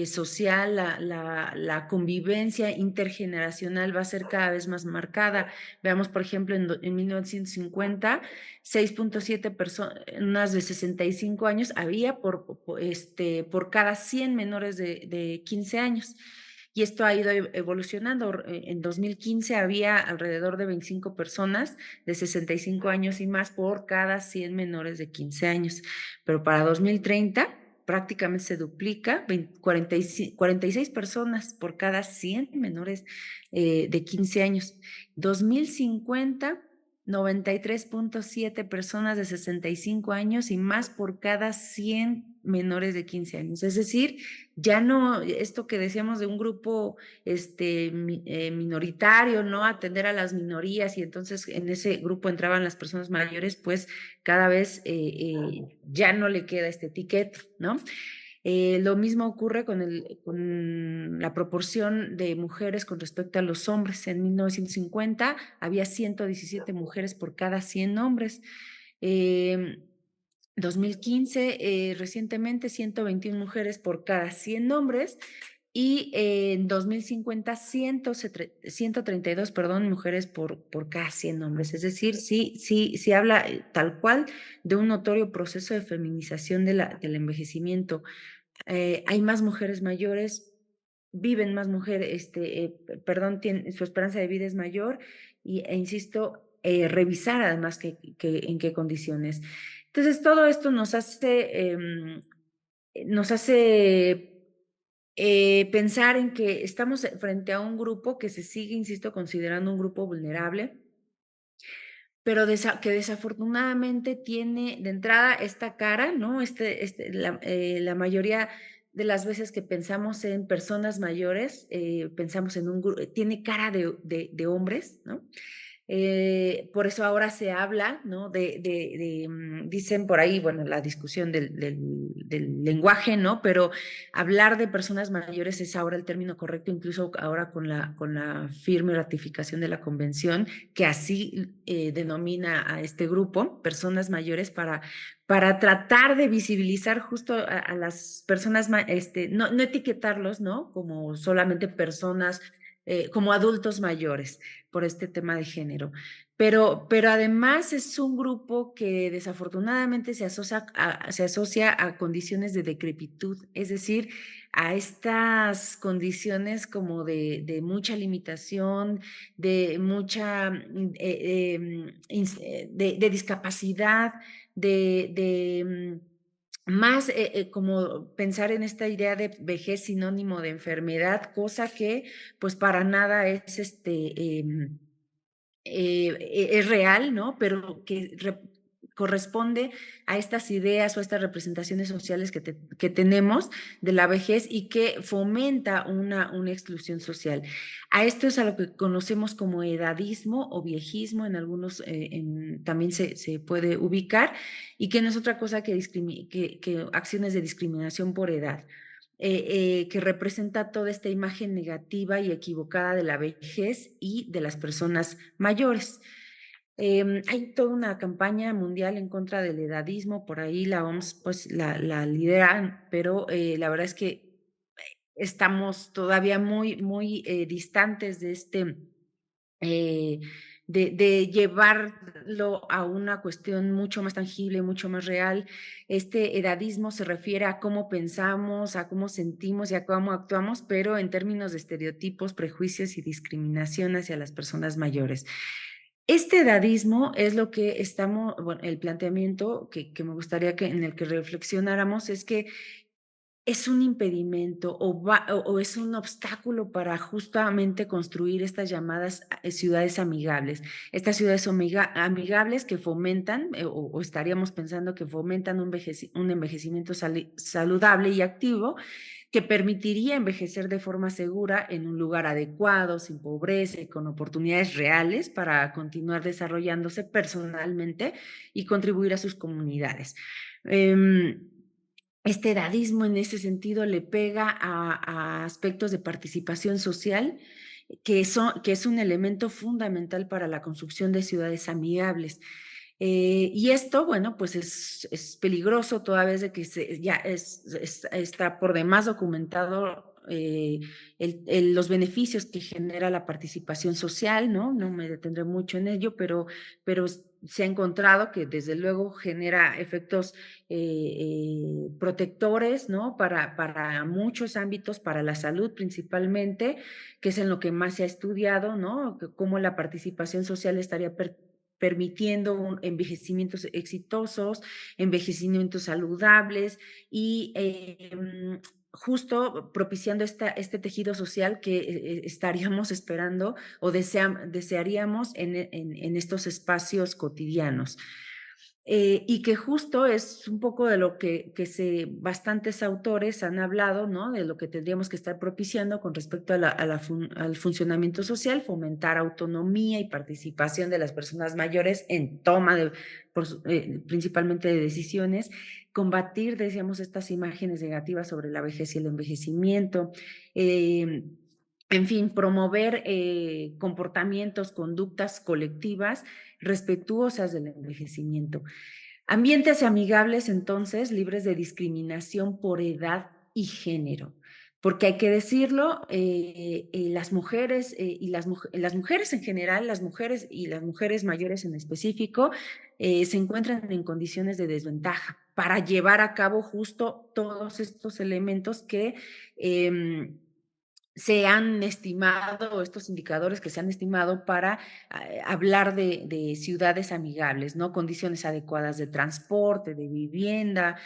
social, la convivencia intergeneracional va a ser cada vez más marcada. Veamos, por ejemplo, en 1950, 6.7 personas de 65 años había por cada 100 menores de 15 años. Y esto ha ido evolucionando. En 2015 había alrededor de 25 personas de 65 años y más por cada 100 menores de 15 años. Pero para 2030 prácticamente se duplica, 46 personas por cada 100 menores de 15 años. 2050, 93.7 personas de 65 años y más por cada 100 menores de 15 años. Es decir, ya no, esto que decíamos de un grupo minoritario, ¿no? Atender a las minorías y entonces en ese grupo entraban las personas mayores, pues cada vez ya no le queda esta etiqueta, ¿no? Lo mismo ocurre con la proporción de mujeres con respecto a los hombres. En 1950 había 117 mujeres por cada 100 hombres. 2015, recientemente, 121 mujeres por cada 100 hombres. Y en 2050, 132, mujeres por cada 100 hombres. Es decir, sí habla tal cual de un notorio proceso de feminización del envejecimiento. Hay más mujeres mayores, viven más mujeres, su esperanza de vida es mayor insisto, revisar además en qué condiciones. Entonces, todo esto nos hace pensar en que estamos frente a un grupo que se sigue, insisto, considerando un grupo vulnerable, pero que desafortunadamente tiene de entrada esta cara, ¿no? La mayoría de las veces que pensamos en personas mayores, pensamos en un grupo, tiene cara de hombres, ¿no? Por eso ahora se habla, ¿no? Dicen por ahí, bueno, la discusión del lenguaje, ¿no? Pero hablar de personas mayores es ahora el término correcto, incluso ahora con la firme ratificación de la convención, que así denomina a este grupo, personas mayores, para tratar de visibilizar justo a las personas, no etiquetarlos, ¿no? Como solamente personas, como adultos mayores, por este tema de género. Pero además es un grupo que desafortunadamente se asocia a condiciones de decrepitud, es decir, a estas condiciones como de mucha limitación, de mucha de discapacidad, más como pensar en esta idea de vejez sinónimo de enfermedad, cosa que pues para nada es es real, ¿no? Pero que corresponde a estas ideas o a estas representaciones sociales que tenemos de la vejez y que fomenta una exclusión social. A esto es a lo que conocemos como edadismo o viejismo, en algunos también se puede ubicar, y que no es otra cosa que acciones de discriminación por edad. Que representa toda esta imagen negativa y equivocada de la vejez y de las personas mayores. Hay toda una campaña mundial en contra del edadismo, por ahí la OMS pues la lidera, pero la verdad es que estamos todavía muy distantes de eh, de llevarlo a una cuestión mucho más tangible, mucho más real. Este edadismo se refiere a cómo pensamos, a cómo sentimos y a cómo actuamos, pero en términos de estereotipos, prejuicios y discriminación hacia las personas mayores. Este edadismo es lo que estamos, bueno, el planteamiento que me gustaría en el que reflexionáramos es que es un impedimento o es un obstáculo para justamente construir estas llamadas ciudades amigables. Estas ciudades amigables que fomentan, o estaríamos pensando que fomentan un envejecimiento saludable y activo, que permitiría envejecer de forma segura en un lugar adecuado, sin pobreza y con oportunidades reales para continuar desarrollándose personalmente y contribuir a sus comunidades. Este edadismo en ese sentido le pega a aspectos de participación social, que es un elemento fundamental para la construcción de ciudades amigables. Y esto, bueno, pues es peligroso toda vez de que ya está por demás documentado los beneficios que genera la participación social, ¿no? No me detendré mucho en ello, pero se ha encontrado que desde luego genera efectos protectores, ¿no? Para muchos ámbitos, para la salud principalmente, que es en lo que más se ha estudiado, ¿no? Cómo la participación social estaría permitiendo envejecimientos exitosos, envejecimientos saludables y justo propiciando este tejido social que estaríamos esperando o desearíamos en estos espacios cotidianos. Y que justo es un poco de lo que bastantes autores han hablado, ¿no? De lo que tendríamos que estar propiciando con respecto al funcionamiento social, fomentar autonomía y participación de las personas mayores en toma principalmente de decisiones, combatir, decíamos, estas imágenes negativas sobre la vejez y el envejecimiento, en fin, promover comportamientos, conductas colectivas respetuosas del envejecimiento. Ambientes amigables, entonces, libres de discriminación por edad y género. Porque hay que decirlo, las mujeres y las mujeres en general, las mujeres y las mujeres mayores en específico, se encuentran en condiciones de desventaja para llevar a cabo justo todos estos elementos que se han estimado, estos indicadores que se han estimado para hablar de ciudades amigables, ¿no? Condiciones adecuadas de transporte, de vivienda,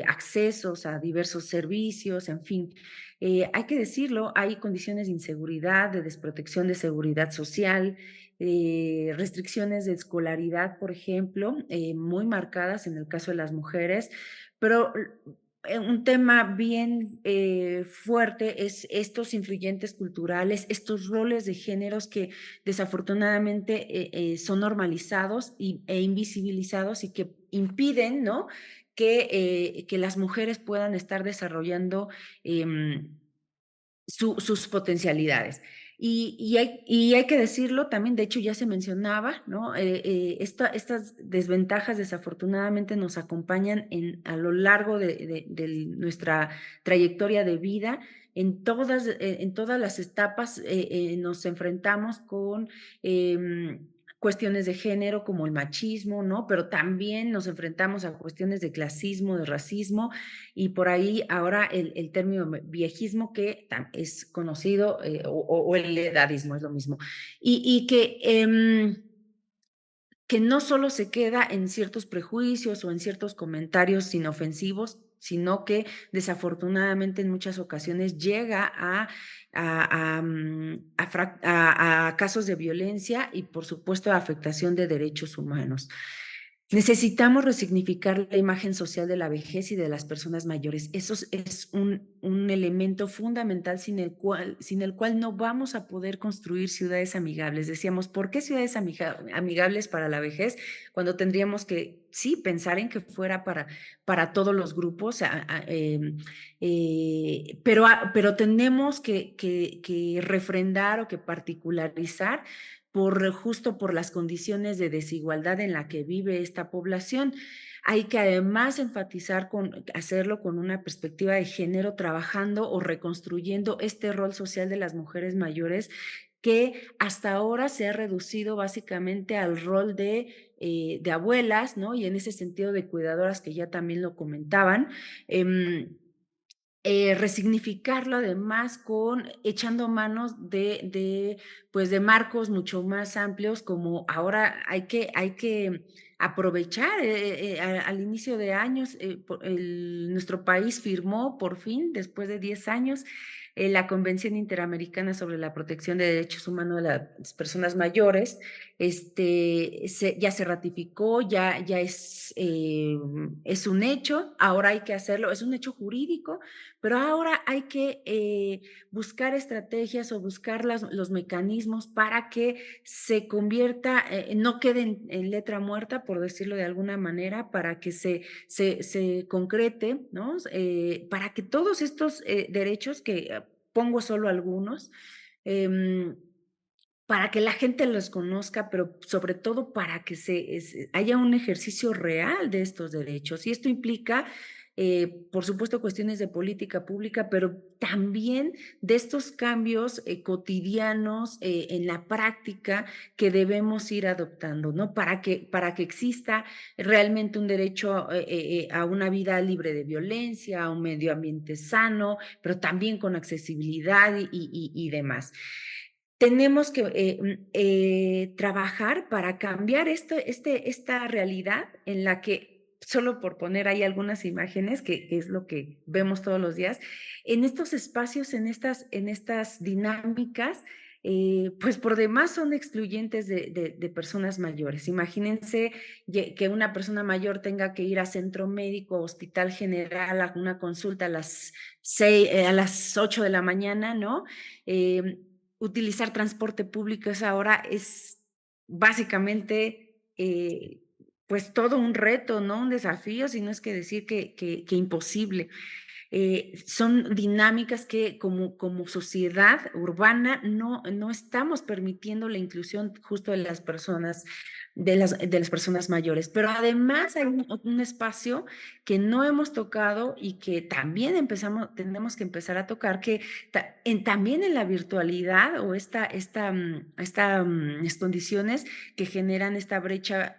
accesos a diversos servicios, en fin. Hay que decirlo, hay condiciones de inseguridad, de desprotección de seguridad social, restricciones de escolaridad, por ejemplo, muy marcadas en el caso de las mujeres, pero un tema bien fuerte es estos influyentes culturales, estos roles de géneros que desafortunadamente son normalizados e invisibilizados y que impiden, ¿no? Que las mujeres puedan estar desarrollando sus potencialidades. Y hay que decirlo también, de hecho ya se mencionaba, ¿no? Estas desventajas desafortunadamente nos acompañan a lo largo de nuestra trayectoria de vida. En todas las etapas nos enfrentamos con cuestiones de género como el machismo, ¿no? Pero también nos enfrentamos a cuestiones de clasismo, de racismo, y por ahí ahora el término viejismo, que es conocido, o el edadismo, es lo mismo. Y que que no solo se queda en ciertos prejuicios o en ciertos comentarios inofensivos, sino que desafortunadamente en muchas ocasiones llega a casos de violencia y, por supuesto, a afectación de derechos humanos. Necesitamos resignificar la imagen social de la vejez y de las personas mayores. Eso es un elemento fundamental sin el cual no vamos a poder construir ciudades amigables. Decíamos, ¿por qué ciudades amigables para la vejez? Cuando tendríamos que, sí, pensar en que fuera para todos los grupos, pero tenemos que refrendar o que particularizar justo por las condiciones de desigualdad en la que vive esta población. Hay que además hacerlo con una perspectiva de género, trabajando o reconstruyendo este rol social de las mujeres mayores que hasta ahora se ha reducido básicamente al rol de abuelas, ¿no? Y en ese sentido de cuidadoras, que ya también lo comentaban. Resignificarlo además echando manos pues de marcos mucho más amplios, como ahora hay que aprovechar. Al inicio de años, nuestro país firmó por fin, después de 10 años, la Convención Interamericana sobre la Protección de Derechos Humanos de las Personas Mayores. Ya se ratificó, ya es un hecho. Ahora hay que hacerlo, es un hecho jurídico, pero ahora hay que buscar estrategias o buscar los mecanismos para que se convierta, no quede en letra muerta, por decirlo de alguna manera, para que se concrete, ¿no? Para que todos estos derechos, que pongo solo algunos, para que la gente los conozca, pero sobre todo para que haya un ejercicio real de estos derechos. Y esto implica, por supuesto, cuestiones de política pública, pero también de estos cambios cotidianos en la práctica que debemos ir adoptando, ¿no? Para que exista realmente un derecho a una vida libre de violencia, a un medio ambiente sano, pero también con accesibilidad y demás. Tenemos que trabajar para cambiar esta realidad en la que, solo por poner ahí algunas imágenes, que es lo que vemos todos los días, en estos espacios, en estas dinámicas, pues por demás son excluyentes de personas mayores. Imagínense que una persona mayor tenga que ir a centro médico, hospital general, a una consulta a las 8 de la mañana, ¿no? Utilizar transporte público ahora es básicamente pues todo un reto, ¿no? Un desafío, si no es que decir que imposible. Son dinámicas que como sociedad urbana no estamos permitiendo la inclusión justo de las personas, de las personas mayores. Pero además hay un espacio que no hemos tocado y que también tenemos que empezar a tocar, que también en la virtualidad o estas condiciones que generan esta brecha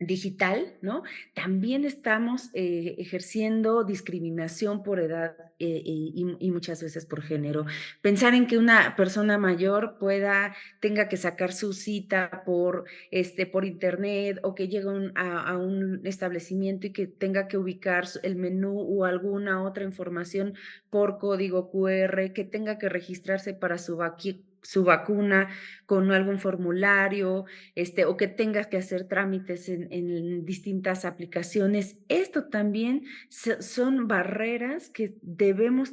digital, ¿no? También estamos ejerciendo discriminación por edad y muchas veces por género. Pensar en que una persona mayor tenga que sacar su cita por internet, o que llegue a un establecimiento y que tenga que ubicar el menú o alguna otra información por código QR, que tenga que registrarse para su vacuna con algún formulario, o que tengas que hacer trámites en distintas aplicaciones. Esto también son barreras que debemos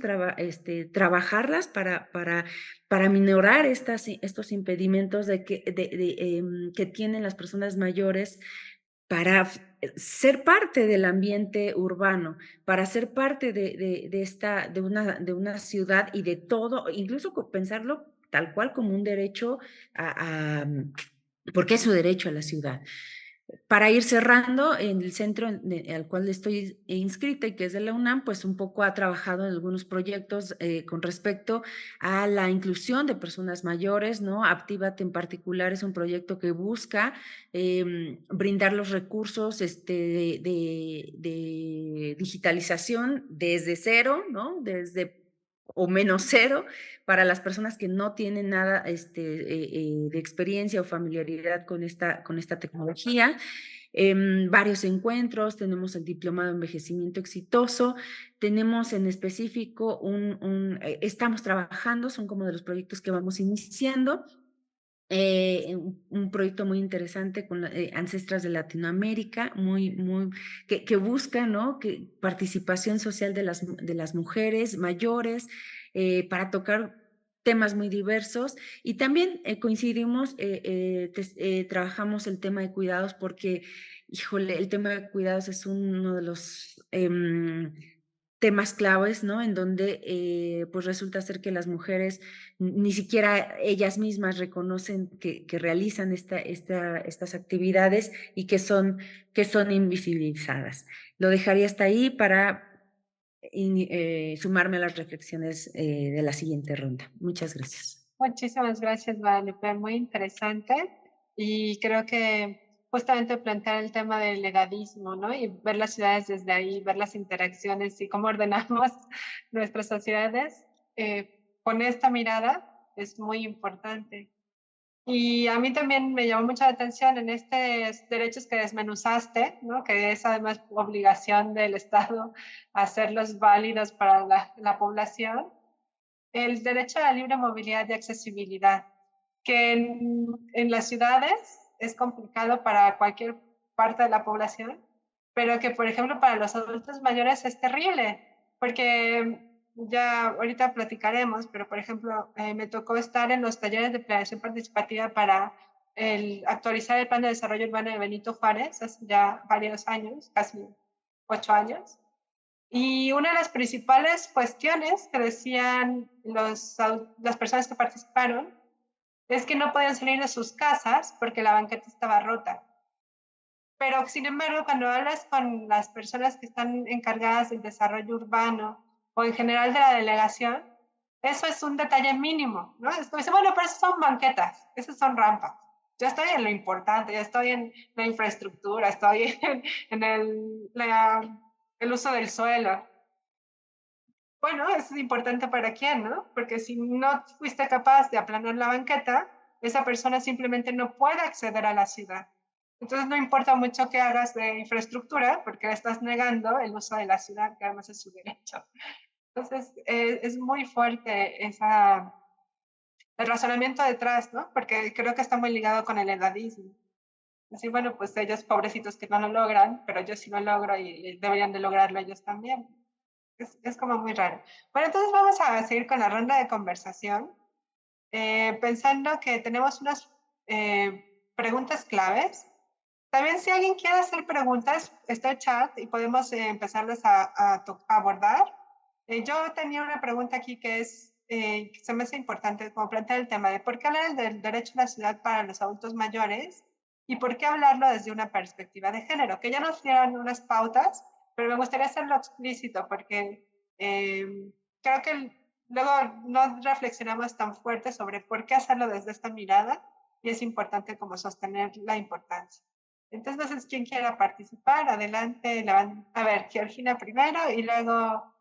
trabajarlas para minorar estos impedimentos que tienen las personas mayores para ser parte del ambiente urbano, para ser parte de una ciudad y de todo, incluso pensarlo tal cual como un derecho porque es su derecho a la ciudad. Para ir cerrando, en el centro al cual estoy inscrita y que es de la UNAM, pues un poco ha trabajado en algunos proyectos con respecto a la inclusión de personas mayores, ¿no? Actívate en particular es un proyecto que busca brindar los recursos de digitalización desde cero, ¿no? Desde o menos cero para las personas que no tienen nada de experiencia o familiaridad con esta tecnología. Varios encuentros, tenemos el diplomado de envejecimiento exitoso, tenemos en específico estamos trabajando, son como de los proyectos que vamos iniciando, un proyecto muy interesante con Ancestras de Latinoamérica, que busca, ¿no?, participación social de las mujeres mayores, para tocar temas muy diversos, y también coincidimos, trabajamos el tema de cuidados porque, híjole, el tema de cuidados es uno de los temas claves, ¿no?, en donde pues resulta ser que las mujeres ni siquiera ellas mismas reconocen que realizan estas actividades y que son invisibilizadas. Lo dejaría hasta ahí para sumarme a las reflexiones de la siguiente ronda. Muchas gracias. Muchísimas gracias, Guadalupe, muy interesante, y creo que justamente plantear el tema del legadismo, ¿no? Y ver las ciudades desde ahí, ver las interacciones y cómo ordenamos nuestras sociedades con esta mirada es muy importante. Y a mí también me llamó mucha la atención en estos derechos que desmenuzaste, ¿no?, que es además obligación del Estado hacerlos válidos para la población, el derecho a la libre movilidad y accesibilidad, que en las ciudades es complicado para cualquier parte de la población, pero que, por ejemplo, para los adultos mayores es terrible, porque ya ahorita platicaremos, pero, por ejemplo, me tocó estar en los talleres de planeación participativa para actualizar el Plan de Desarrollo Urbano de Benito Juárez hace ya varios años, casi 8 años, y una de las principales cuestiones que decían las personas que participaron es que no podían salir de sus casas porque la banqueta estaba rota. Pero, sin embargo, cuando hablas con las personas que están encargadas del desarrollo urbano o en general de la delegación, eso es un detalle mínimo, ¿no? Es como, bueno, pero esas son banquetas, esas son rampas. Yo estoy en lo importante, yo estoy en la infraestructura, estoy en el uso del suelo. Bueno, eso es importante para quién, ¿no? Porque si no fuiste capaz de aplanar la banqueta, esa persona simplemente no puede acceder a la ciudad. Entonces no importa mucho que hagas de infraestructura, porque le estás negando el uso de la ciudad, que además es su derecho. Entonces es muy fuerte el razonamiento detrás, ¿no? Porque creo que está muy ligado con el edadismo. Así, bueno, pues ellos pobrecitos que no lo logran, pero yo sí lo logro y deberían de lograrlo ellos también. Es como muy raro. Bueno, entonces vamos a seguir con la ronda de conversación, pensando que tenemos unas preguntas claves. También si alguien quiere hacer preguntas, está el chat y podemos empezarlas a abordar. Yo tenía una pregunta aquí que que se me hace importante, como plantear el tema de por qué hablar del derecho a la ciudad para los adultos mayores y por qué hablarlo desde una perspectiva de género, que ya nos dieron unas pautas, pero me gustaría hacerlo explícito porque creo que luego no reflexionamos tan fuerte sobre por qué hacerlo desde esta mirada y es importante como sostener la importancia. Entonces, no sé quién quiera participar. Adelante. A ver, Georgina primero y luego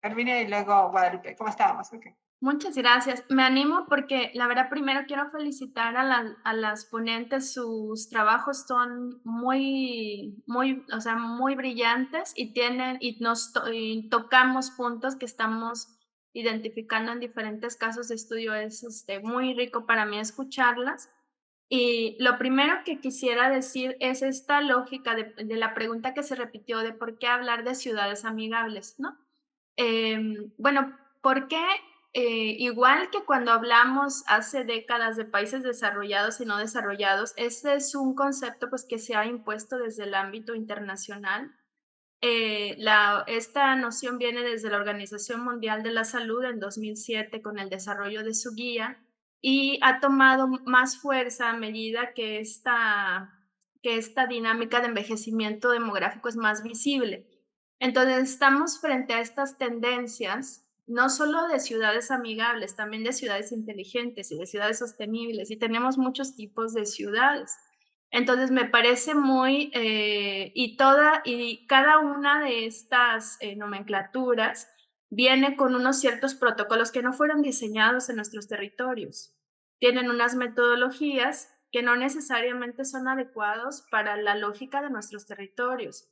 Herminia y luego Guadalupe. ¿Cómo estábamos? Okay. Muchas gracias. Me animo porque la verdad primero quiero felicitar a las ponentes. Sus trabajos son o sea, muy brillantes y y tocamos puntos que estamos identificando en diferentes casos de estudio. Es muy rico para mí escucharlas. Y lo primero que quisiera decir es esta lógica de la pregunta que se repitió de por qué hablar de ciudades amigables, ¿no? Bueno, ¿por qué? Igual que cuando hablamos hace décadas de países desarrollados y no desarrollados, este es un concepto pues, que se ha impuesto desde el ámbito internacional. Esta noción viene desde la Organización Mundial de la Salud en 2007 con el desarrollo de su guía y ha tomado más fuerza a medida que esta dinámica de envejecimiento demográfico es más visible. Entonces, estamos frente a estas tendencias, no solo de ciudades amigables, también de ciudades inteligentes y de ciudades sostenibles, y tenemos muchos tipos de ciudades. Entonces me parece y cada una de estas nomenclaturas viene con unos ciertos protocolos que no fueron diseñados en nuestros territorios. Tienen unas metodologías que no necesariamente son adecuados para la lógica de nuestros territorios.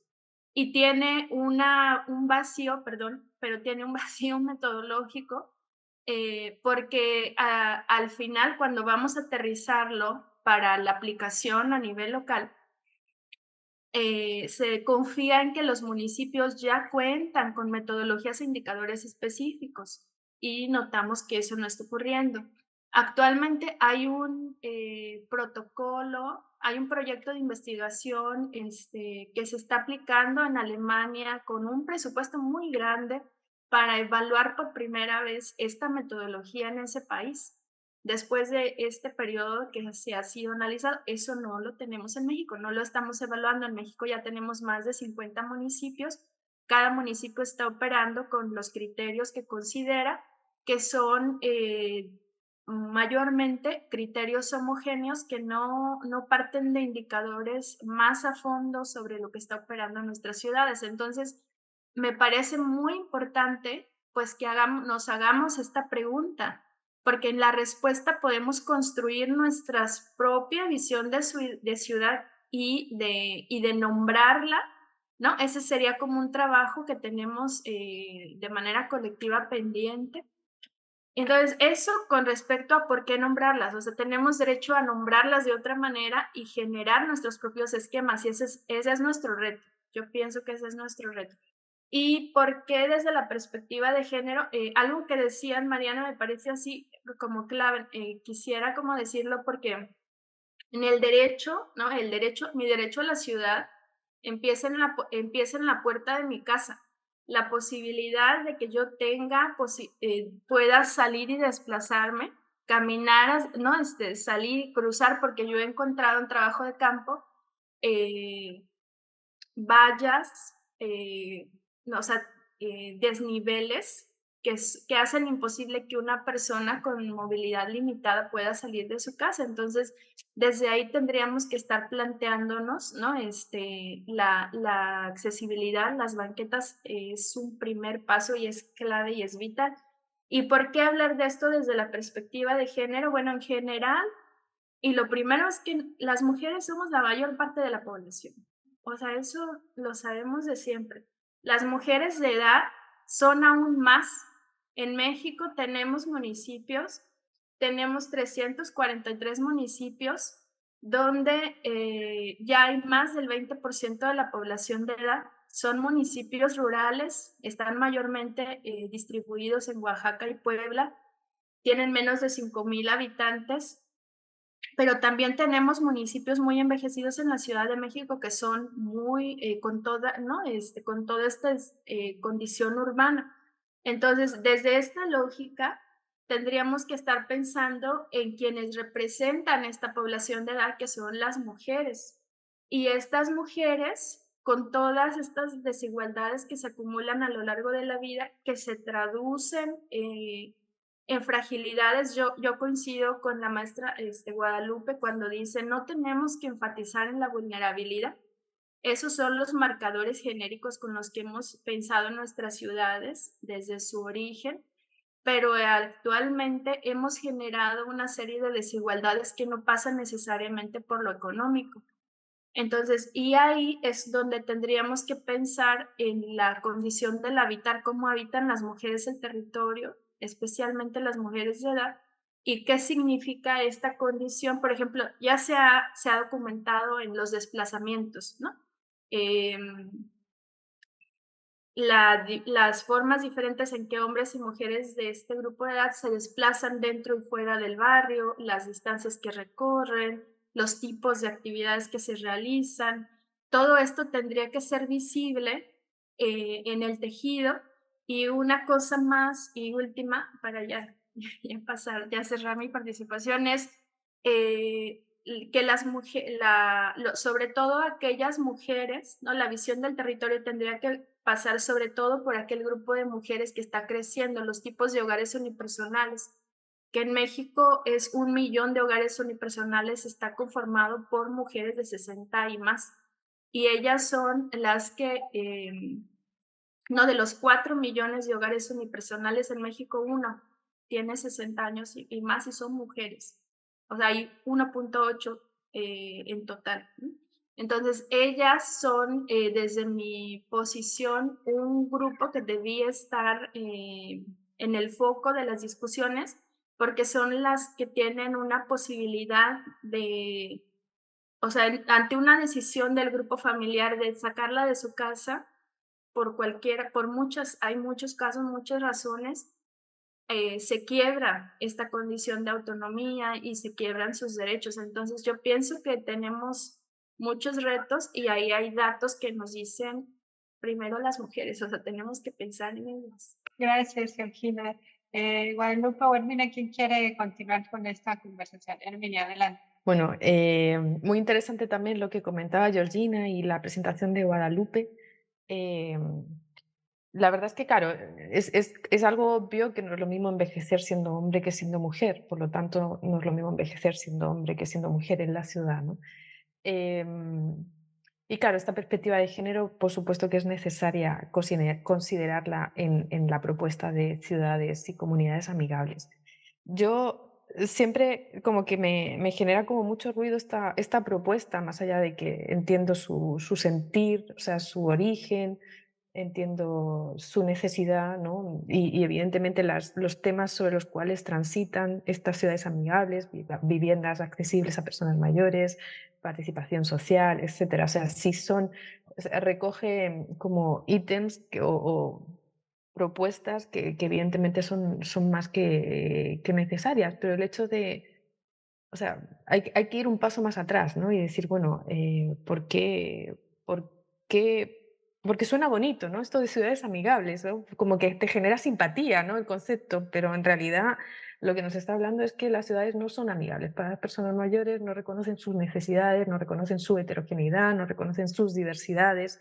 Y tiene un vacío, perdón, pero tiene un vacío metodológico porque al final, cuando vamos a aterrizarlo para la aplicación a nivel local, se confía en que los municipios ya cuentan con metodologías e indicadores específicos y notamos que eso no está ocurriendo. Actualmente hay un protocolo, hay un proyecto de investigación que se está aplicando en Alemania con un presupuesto muy grande para evaluar por primera vez esta metodología en ese país. Después de este periodo que se ha sido analizado, eso no lo tenemos en México, no lo estamos evaluando. En México ya tenemos más de 50 municipios. Cada municipio está operando con los criterios que considera que son mayormente criterios homogéneos que no parten de indicadores más a fondo sobre lo que está operando en nuestras ciudades. Entonces, me parece muy importante pues que nos hagamos esta pregunta, porque en la respuesta podemos construir nuestra propia visión de ciudad y de nombrarla, ¿no? Ese sería como un trabajo que tenemos de manera colectiva pendiente. Entonces, eso con respecto a por qué nombrarlas, o sea, tenemos derecho a nombrarlas de otra manera y generar nuestros propios esquemas, y ese es nuestro reto. Yo pienso que ese es nuestro reto. ¿Y por qué desde la perspectiva de género? Algo que decían, Mariana, me parece así como clave. Quisiera como decirlo porque en el derecho, ¿no? Mi derecho a la ciudad empieza en la puerta de mi casa. La posibilidad de que yo pueda salir y desplazarme, caminar, ¿no? Salir, cruzar, porque yo he encontrado en trabajo de campo vallas, no, o sea, desniveles que hacen imposible que una persona con movilidad limitada pueda salir de su casa. Entonces, desde ahí tendríamos que estar planteándonos, ¿no? La accesibilidad, las banquetas es un primer paso y es clave y es vital. ¿Y por qué hablar de esto desde la perspectiva de género? Bueno, en general, y lo primero es que las mujeres somos la mayor parte de la población. O sea, eso lo sabemos de siempre. Las mujeres de edad son aún más. En México tenemos 343 municipios donde ya hay más del 20% de la población de edad. Son municipios rurales, están mayormente distribuidos en Oaxaca y Puebla, tienen menos de 5,000 habitantes, pero también tenemos municipios muy envejecidos en la Ciudad de México que son muy, con toda, ¿no? Con toda esta condición urbana. Entonces, desde esta lógica, tendríamos que estar pensando en quienes representan esta población de edad, que son las mujeres. Y estas mujeres, con todas estas desigualdades que se acumulan a lo largo de la vida, que se traducen en fragilidades. Yo coincido con la maestra Guadalupe cuando dice, no tenemos que enfatizar en la vulnerabilidad. Esos son los marcadores genéricos con los que hemos pensado en nuestras ciudades desde su origen, pero actualmente hemos generado una serie de desigualdades que no pasan necesariamente por lo económico. Entonces, y ahí es donde tendríamos que pensar en la condición del habitar, cómo habitan las mujeres el territorio, especialmente las mujeres de edad, y qué significa esta condición. Por ejemplo, ya se ha documentado en los desplazamientos, ¿no? Las formas diferentes en que hombres y mujeres de este grupo de edad se desplazan dentro y fuera del barrio, las distancias que recorren, los tipos de actividades que se realizan. Todo esto tendría que ser visible en el tejido. Y una cosa más y última, para ya cerrar mi participación, es que las mujeres, sobre todo aquellas mujeres, ¿no? La visión del territorio tendría que pasar sobre todo por aquel grupo de mujeres que está creciendo, los tipos de hogares unipersonales, que en México es 1 millón de hogares unipersonales, está conformado por mujeres de 60 y más, y ellas son las que No, de los 4 millones de hogares unipersonales en México, 1 tiene 60 años y más, y son mujeres. O sea, hay 1.8 en total, ¿no? Entonces, ellas son, desde mi posición, un grupo que debía estar en el foco de las discusiones, porque son las que tienen una posibilidad de, o sea, ante una decisión del grupo familiar de sacarla de su casa, por muchas, hay muchos casos, muchas razones, se quiebra esta condición de autonomía y se quiebran sus derechos. Entonces, yo pienso que tenemos muchos retos y ahí hay datos que nos dicen primero las mujeres, o sea, tenemos que pensar en ellas. Gracias, Georgina. Guadalupe o Hermina, ¿quién quiere continuar con esta conversación? Herminia, adelante. Bueno, muy interesante también lo que comentaba Georgina y la presentación de Guadalupe. Eh, la verdad es que, claro, es algo obvio que no es lo mismo envejecer siendo hombre que siendo mujer, por lo tanto, no es lo mismo envejecer siendo hombre que siendo mujer en la ciudad, ¿no? Y claro, esta perspectiva de género, por supuesto que es necesaria considerarla en la propuesta de ciudades y comunidades amigables. Yo siempre como que me genera como mucho ruido esta propuesta, más allá de que entiendo su sentir, o sea, su origen, entiendo su necesidad, ¿no? Y evidentemente los temas sobre los cuales transitan estas ciudades amigables, viviendas accesibles a personas mayores, participación social, etcétera. O sea, sí son, o sea, recoge como ítems o propuestas que evidentemente son más que necesarias, pero el hecho de, o sea, hay que ir un paso más atrás, ¿no? Y decir, bueno, ¿por qué? Porque suena bonito, ¿no? Esto de ciudades amigables, ¿no? Como que te genera simpatía, ¿no? El concepto, pero en realidad lo que nos está hablando es que las ciudades no son amigables para las personas mayores, no reconocen sus necesidades, no reconocen su heterogeneidad, no reconocen sus diversidades.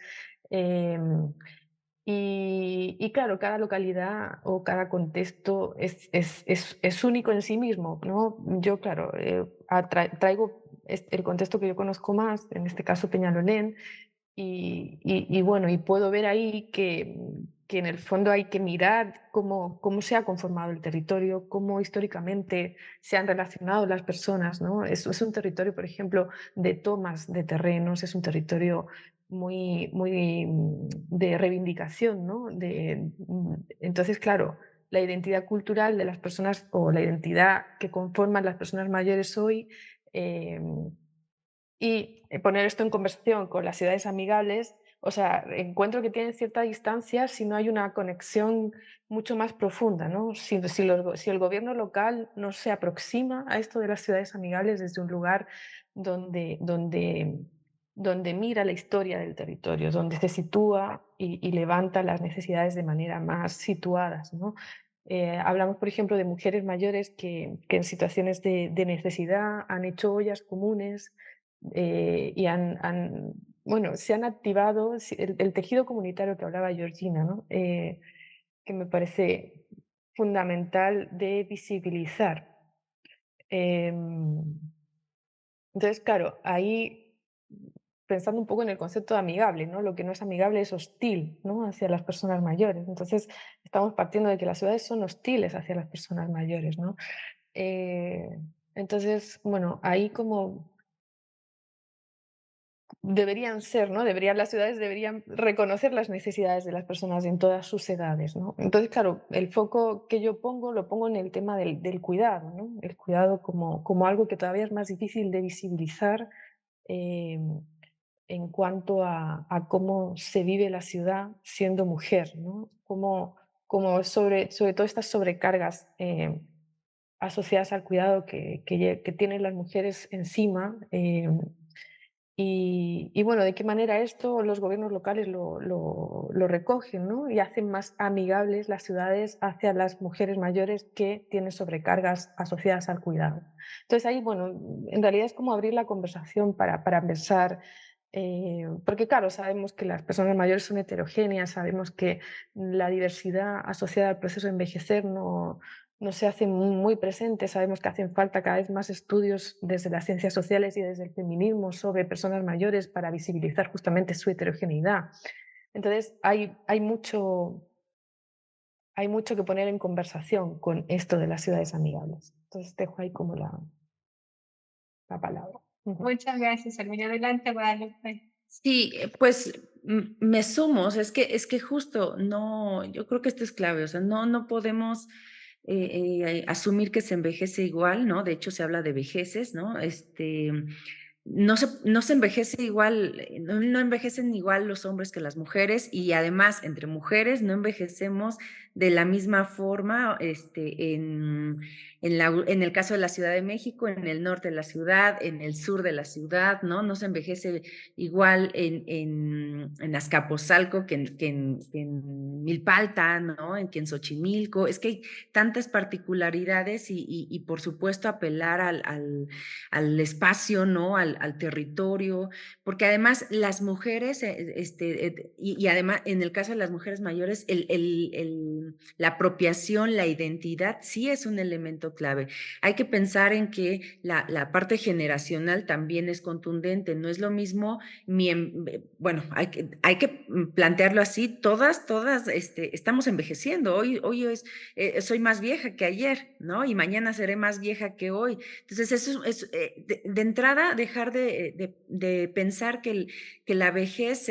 Y claro, cada localidad o cada contexto es único en sí mismo, ¿no? Yo, claro, traigo el contexto que yo conozco más, en este caso Peñalolén, y bueno, y puedo ver ahí que en el fondo hay que mirar cómo se ha conformado el territorio, cómo históricamente se han relacionado las personas, ¿no? Es un territorio, por ejemplo, de tomas de terrenos, es un territorio muy de reivindicación, ¿no? Entonces, claro, la identidad cultural de las personas o la identidad que conforman las personas mayores hoy eh, y poner esto en conversación con las ciudades amigables, o sea, encuentro que tienen cierta distancia si no hay una conexión mucho más profunda, ¿no? Si el gobierno local no se aproxima a esto de las ciudades amigables desde un lugar donde mira la historia del territorio, donde se sitúa y levanta las necesidades de manera más situadas, ¿no? Hablamos, por ejemplo, de mujeres mayores que en situaciones de necesidad han hecho ollas comunes, y bueno, se han activado el tejido comunitario que hablaba Georgina, ¿no? Que me parece fundamental de visibilizar. Em, entonces, claro, ahí pensando un poco en el concepto de amigable, ¿no? Lo que no es amigable es hostil, ¿no? Hacia las personas mayores. Entonces, estamos partiendo de que las ciudades son hostiles hacia las personas mayores, ¿no? Eh, entonces, bueno, ahí como deberían ser, ¿no? Las ciudades deberían reconocer las necesidades de las personas en todas sus edades, ¿no? Entonces, claro, el foco que yo pongo lo pongo en el tema del cuidado, ¿no? El cuidado como algo que todavía es más difícil de visibilizar eh, en cuanto a cómo se vive la ciudad siendo mujer, ¿no? Como sobre todo estas sobrecargas asociadas al cuidado que tienen las mujeres encima. Y bueno, ¿de qué manera esto los gobiernos locales lo recogen, ¿no? Y hacen más amigables las ciudades hacia las mujeres mayores que tienen sobrecargas asociadas al cuidado? Entonces ahí, bueno, en realidad es como abrir la conversación para pensar, porque claro, sabemos que las personas mayores son heterogéneas, sabemos que la diversidad asociada al proceso de envejecer no se hace muy presente. Sabemos que hacen falta cada vez más estudios desde las ciencias sociales y desde el feminismo sobre personas mayores para visibilizar justamente su heterogeneidad. Entonces, hay mucho que poner en conversación con esto de las ciudades amigables. Entonces, dejo ahí como la palabra. Muchas gracias, Elvira. Adelante, Guadalupe. Sí, pues me sumo, o sea, es que justo no, yo creo que esto es clave, o sea, no podemos asumir que se envejece igual, ¿no? De hecho, se habla de vejeces, ¿no? No se envejece igual, no envejecen igual los hombres que las mujeres, y además entre mujeres no envejecemos de la misma forma, en el caso de la Ciudad de México, en el norte de la ciudad, en el sur de la ciudad, ¿no? No se envejece igual en Azcapotzalco que en Milpalta, ¿no? Que en Xochimilco. Es que hay tantas particularidades y por supuesto apelar al espacio, ¿no? Al territorio, porque además las mujeres, y además en el caso de las mujeres mayores, la apropiación, la identidad sí es un elemento clave. Hay que pensar en que la parte generacional también es contundente, no es lo mismo, bueno, hay que plantearlo así, todas, estamos envejeciendo, hoy soy más vieja que ayer, ¿no? Y mañana seré más vieja que hoy. Entonces, eso es de entrada, dejar de pensar que la vejez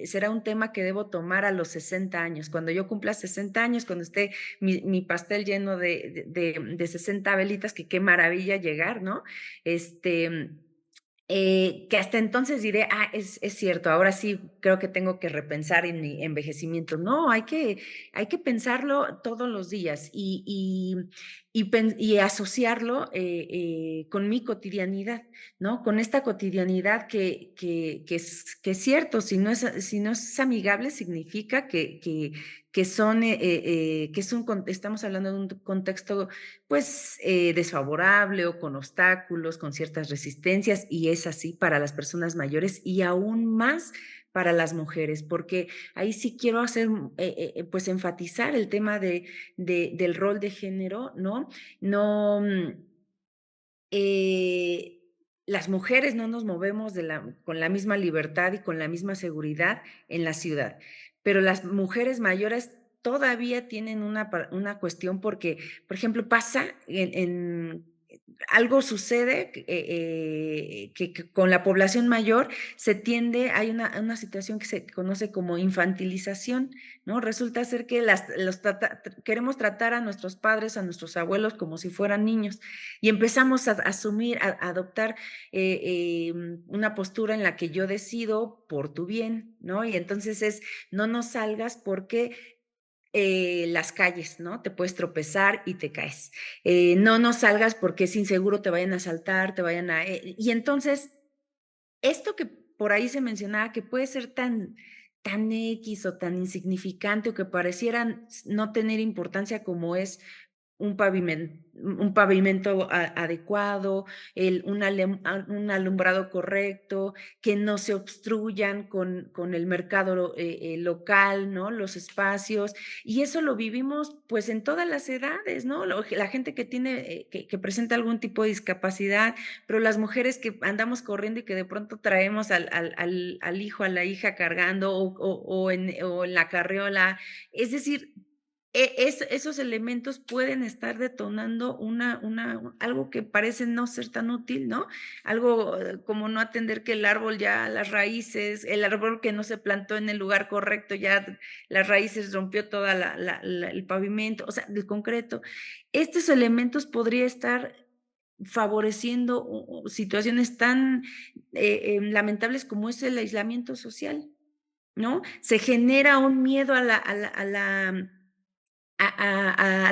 será un tema que debo tomar a los 60 años. Cuando yo cumpla 60 años, cuando esté mi pastel lleno de 60 velitas, que qué maravilla llegar, ¿no? Que hasta entonces diré, es cierto, ahora sí creo que tengo que repensar en mi envejecimiento. No, hay que pensarlo todos los días y asociarlo con mi cotidianidad, ¿no? Con esta cotidianidad que es cierto, si no es amigable, significa que son, estamos hablando de un contexto pues desfavorable o con obstáculos, con ciertas resistencias, y es así para las personas mayores y aún más para las mujeres, porque ahí sí quiero hacer, pues enfatizar el tema del rol de género, ¿no? No, las mujeres no nos movemos con la misma libertad y con la misma seguridad en la ciudad, pero las mujeres mayores todavía tienen una cuestión porque, por ejemplo, pasa algo sucede que con la población mayor hay una situación que se conoce como infantilización, ¿no? Resulta ser que queremos tratar a nuestros padres, a nuestros abuelos como si fueran niños, y empezamos a asumir, a adoptar una postura en la que yo decido por tu bien, ¿no? Y entonces no nos salgas porque las calles, ¿no? Te puedes tropezar y te caes. No salgas porque es inseguro, te vayan a asaltar, y entonces, esto que por ahí se mencionaba, que puede ser tan X o tan insignificante o que parecieran no tener importancia, como es un pavimento adecuado, un alumbrado correcto, que no se obstruyan con el mercado local, ¿no? Los espacios, y eso lo vivimos pues en todas las edades, ¿no? La gente que tiene, que presenta algún tipo de discapacidad, pero las mujeres que andamos corriendo y que de pronto traemos al hijo, a la hija cargando o en la carriola, es decir, esos elementos pueden estar detonando algo que parece no ser tan útil, ¿no? Algo como no atender que el árbol ya, las raíces, el árbol que no se plantó en el lugar correcto, ya las raíces rompió todo el pavimento, o sea, el concreto. Estos elementos podría estar favoreciendo situaciones tan lamentables como es el aislamiento social, ¿no? Se genera un miedo a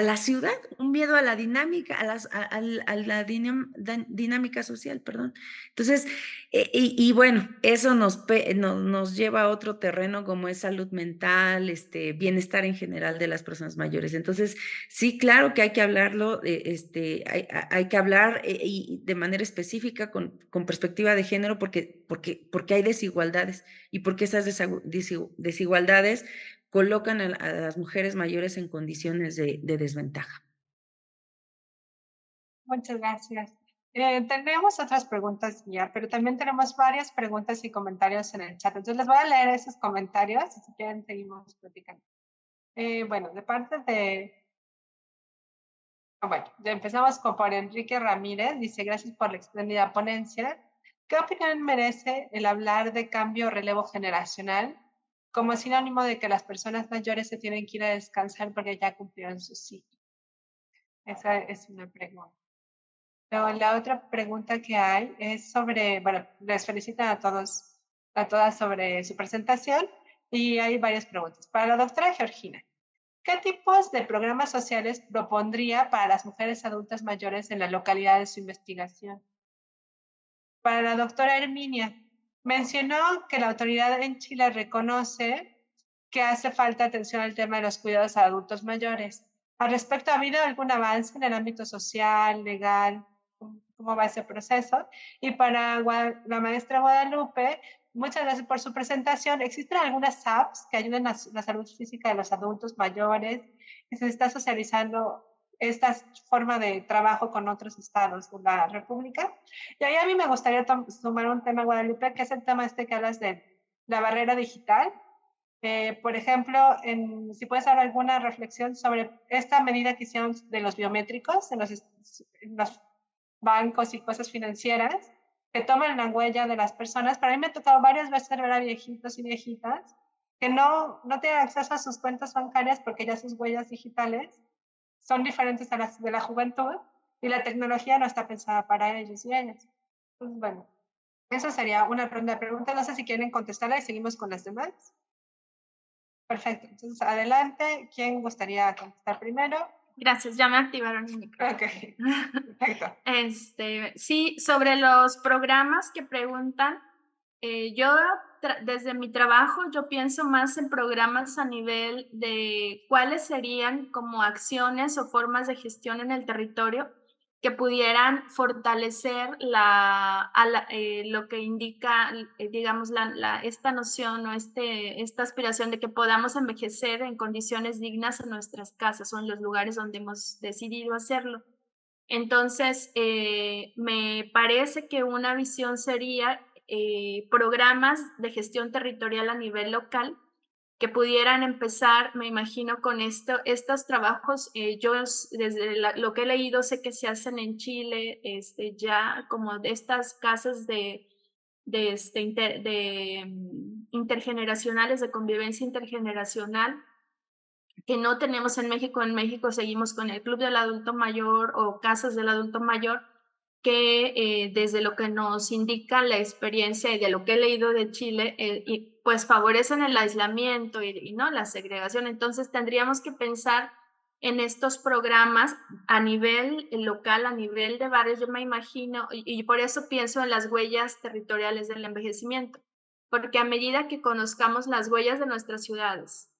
la ciudad, un miedo a la dinámica, dinámica social, perdón. Entonces, bueno, eso nos lleva a otro terreno como es salud mental, bienestar en general de las personas mayores. Entonces, sí, claro que hay que hablarlo, hay que hablar y de manera específica con perspectiva de género, porque hay desigualdades, y porque esas desigualdades colocan a las mujeres mayores en condiciones de desventaja. Muchas gracias. Tenemos otras preguntas ya, pero también tenemos varias preguntas y comentarios en el chat. Entonces les voy a leer esos comentarios y si quieren seguimos platicando. Bueno, de parte de... Bueno, ya empezamos por Enrique Ramírez. Dice, gracias por la espléndida ponencia. ¿Qué opinión merece el hablar de cambio o relevo generacional como sinónimo de que las personas mayores se tienen que ir a descansar porque ya cumplieron su ciclo? Esa es una pregunta. Luego, la otra pregunta que hay es sobre, bueno, les felicito a todos, a todas sobre su presentación y hay varias preguntas. Para la doctora Georgina, ¿qué tipos de programas sociales propondría para las mujeres adultas mayores en la localidad de su investigación? Para la doctora Herminia, mencionó que la autoridad en Chile reconoce que hace falta atención al tema de los cuidados a adultos mayores. Al respecto, ¿ha habido algún avance en el ámbito social, legal? ¿Cómo va ese proceso? Y para la maestra Guadalupe, muchas gracias por su presentación. ¿Existen algunas apps que ayuden a la salud física de los adultos mayores? ¿Y se está socializando esta forma de trabajo con otros estados de la República? Y ahí a mí me gustaría sumar un tema, Guadalupe, que es el tema este que hablas de la barrera digital. Por ejemplo, si puedes dar alguna reflexión sobre esta medida que hicieron de los biométricos en los bancos y cosas financieras, que toman la huella de las personas. Para mí me ha tocado varias veces ver a viejitos y viejitas que no tienen acceso a sus cuentas bancarias porque ya sus huellas digitales son diferentes a las de la juventud y la tecnología no está pensada para ellos y ellas. Pues bueno, eso sería una pregunta. No sé si quieren contestarla y seguimos con las demás. Perfecto. Entonces, adelante. ¿Quién gustaría contestar primero? Gracias, ya me activaron el micrófono. Ok, perfecto. Sí, sobre los programas que preguntan, yo desde mi trabajo yo pienso más en programas a nivel de cuáles serían como acciones o formas de gestión en el territorio que pudieran fortalecer lo que indica, digamos, esta noción o esta aspiración de que podamos envejecer en condiciones dignas en nuestras casas o en los lugares donde hemos decidido hacerlo. Entonces, me parece que una visión sería programas de gestión territorial a nivel local que pudieran empezar, me imagino, con estos trabajos. Yo desde lo que he leído sé que se hacen en Chile, ya como de estas casas intergeneracionales, de convivencia intergeneracional, que no tenemos en México. En México seguimos con el Club del Adulto Mayor o Casas del Adulto Mayor, que desde lo que nos indica la experiencia y de lo que he leído de Chile, y pues favorecen el aislamiento y no la segregación. Entonces tendríamos que pensar en estos programas a nivel local, a nivel de barrios. Yo me imagino, y por eso pienso en las huellas territoriales del envejecimiento, porque a medida que conozcamos las huellas de nuestras ciudades,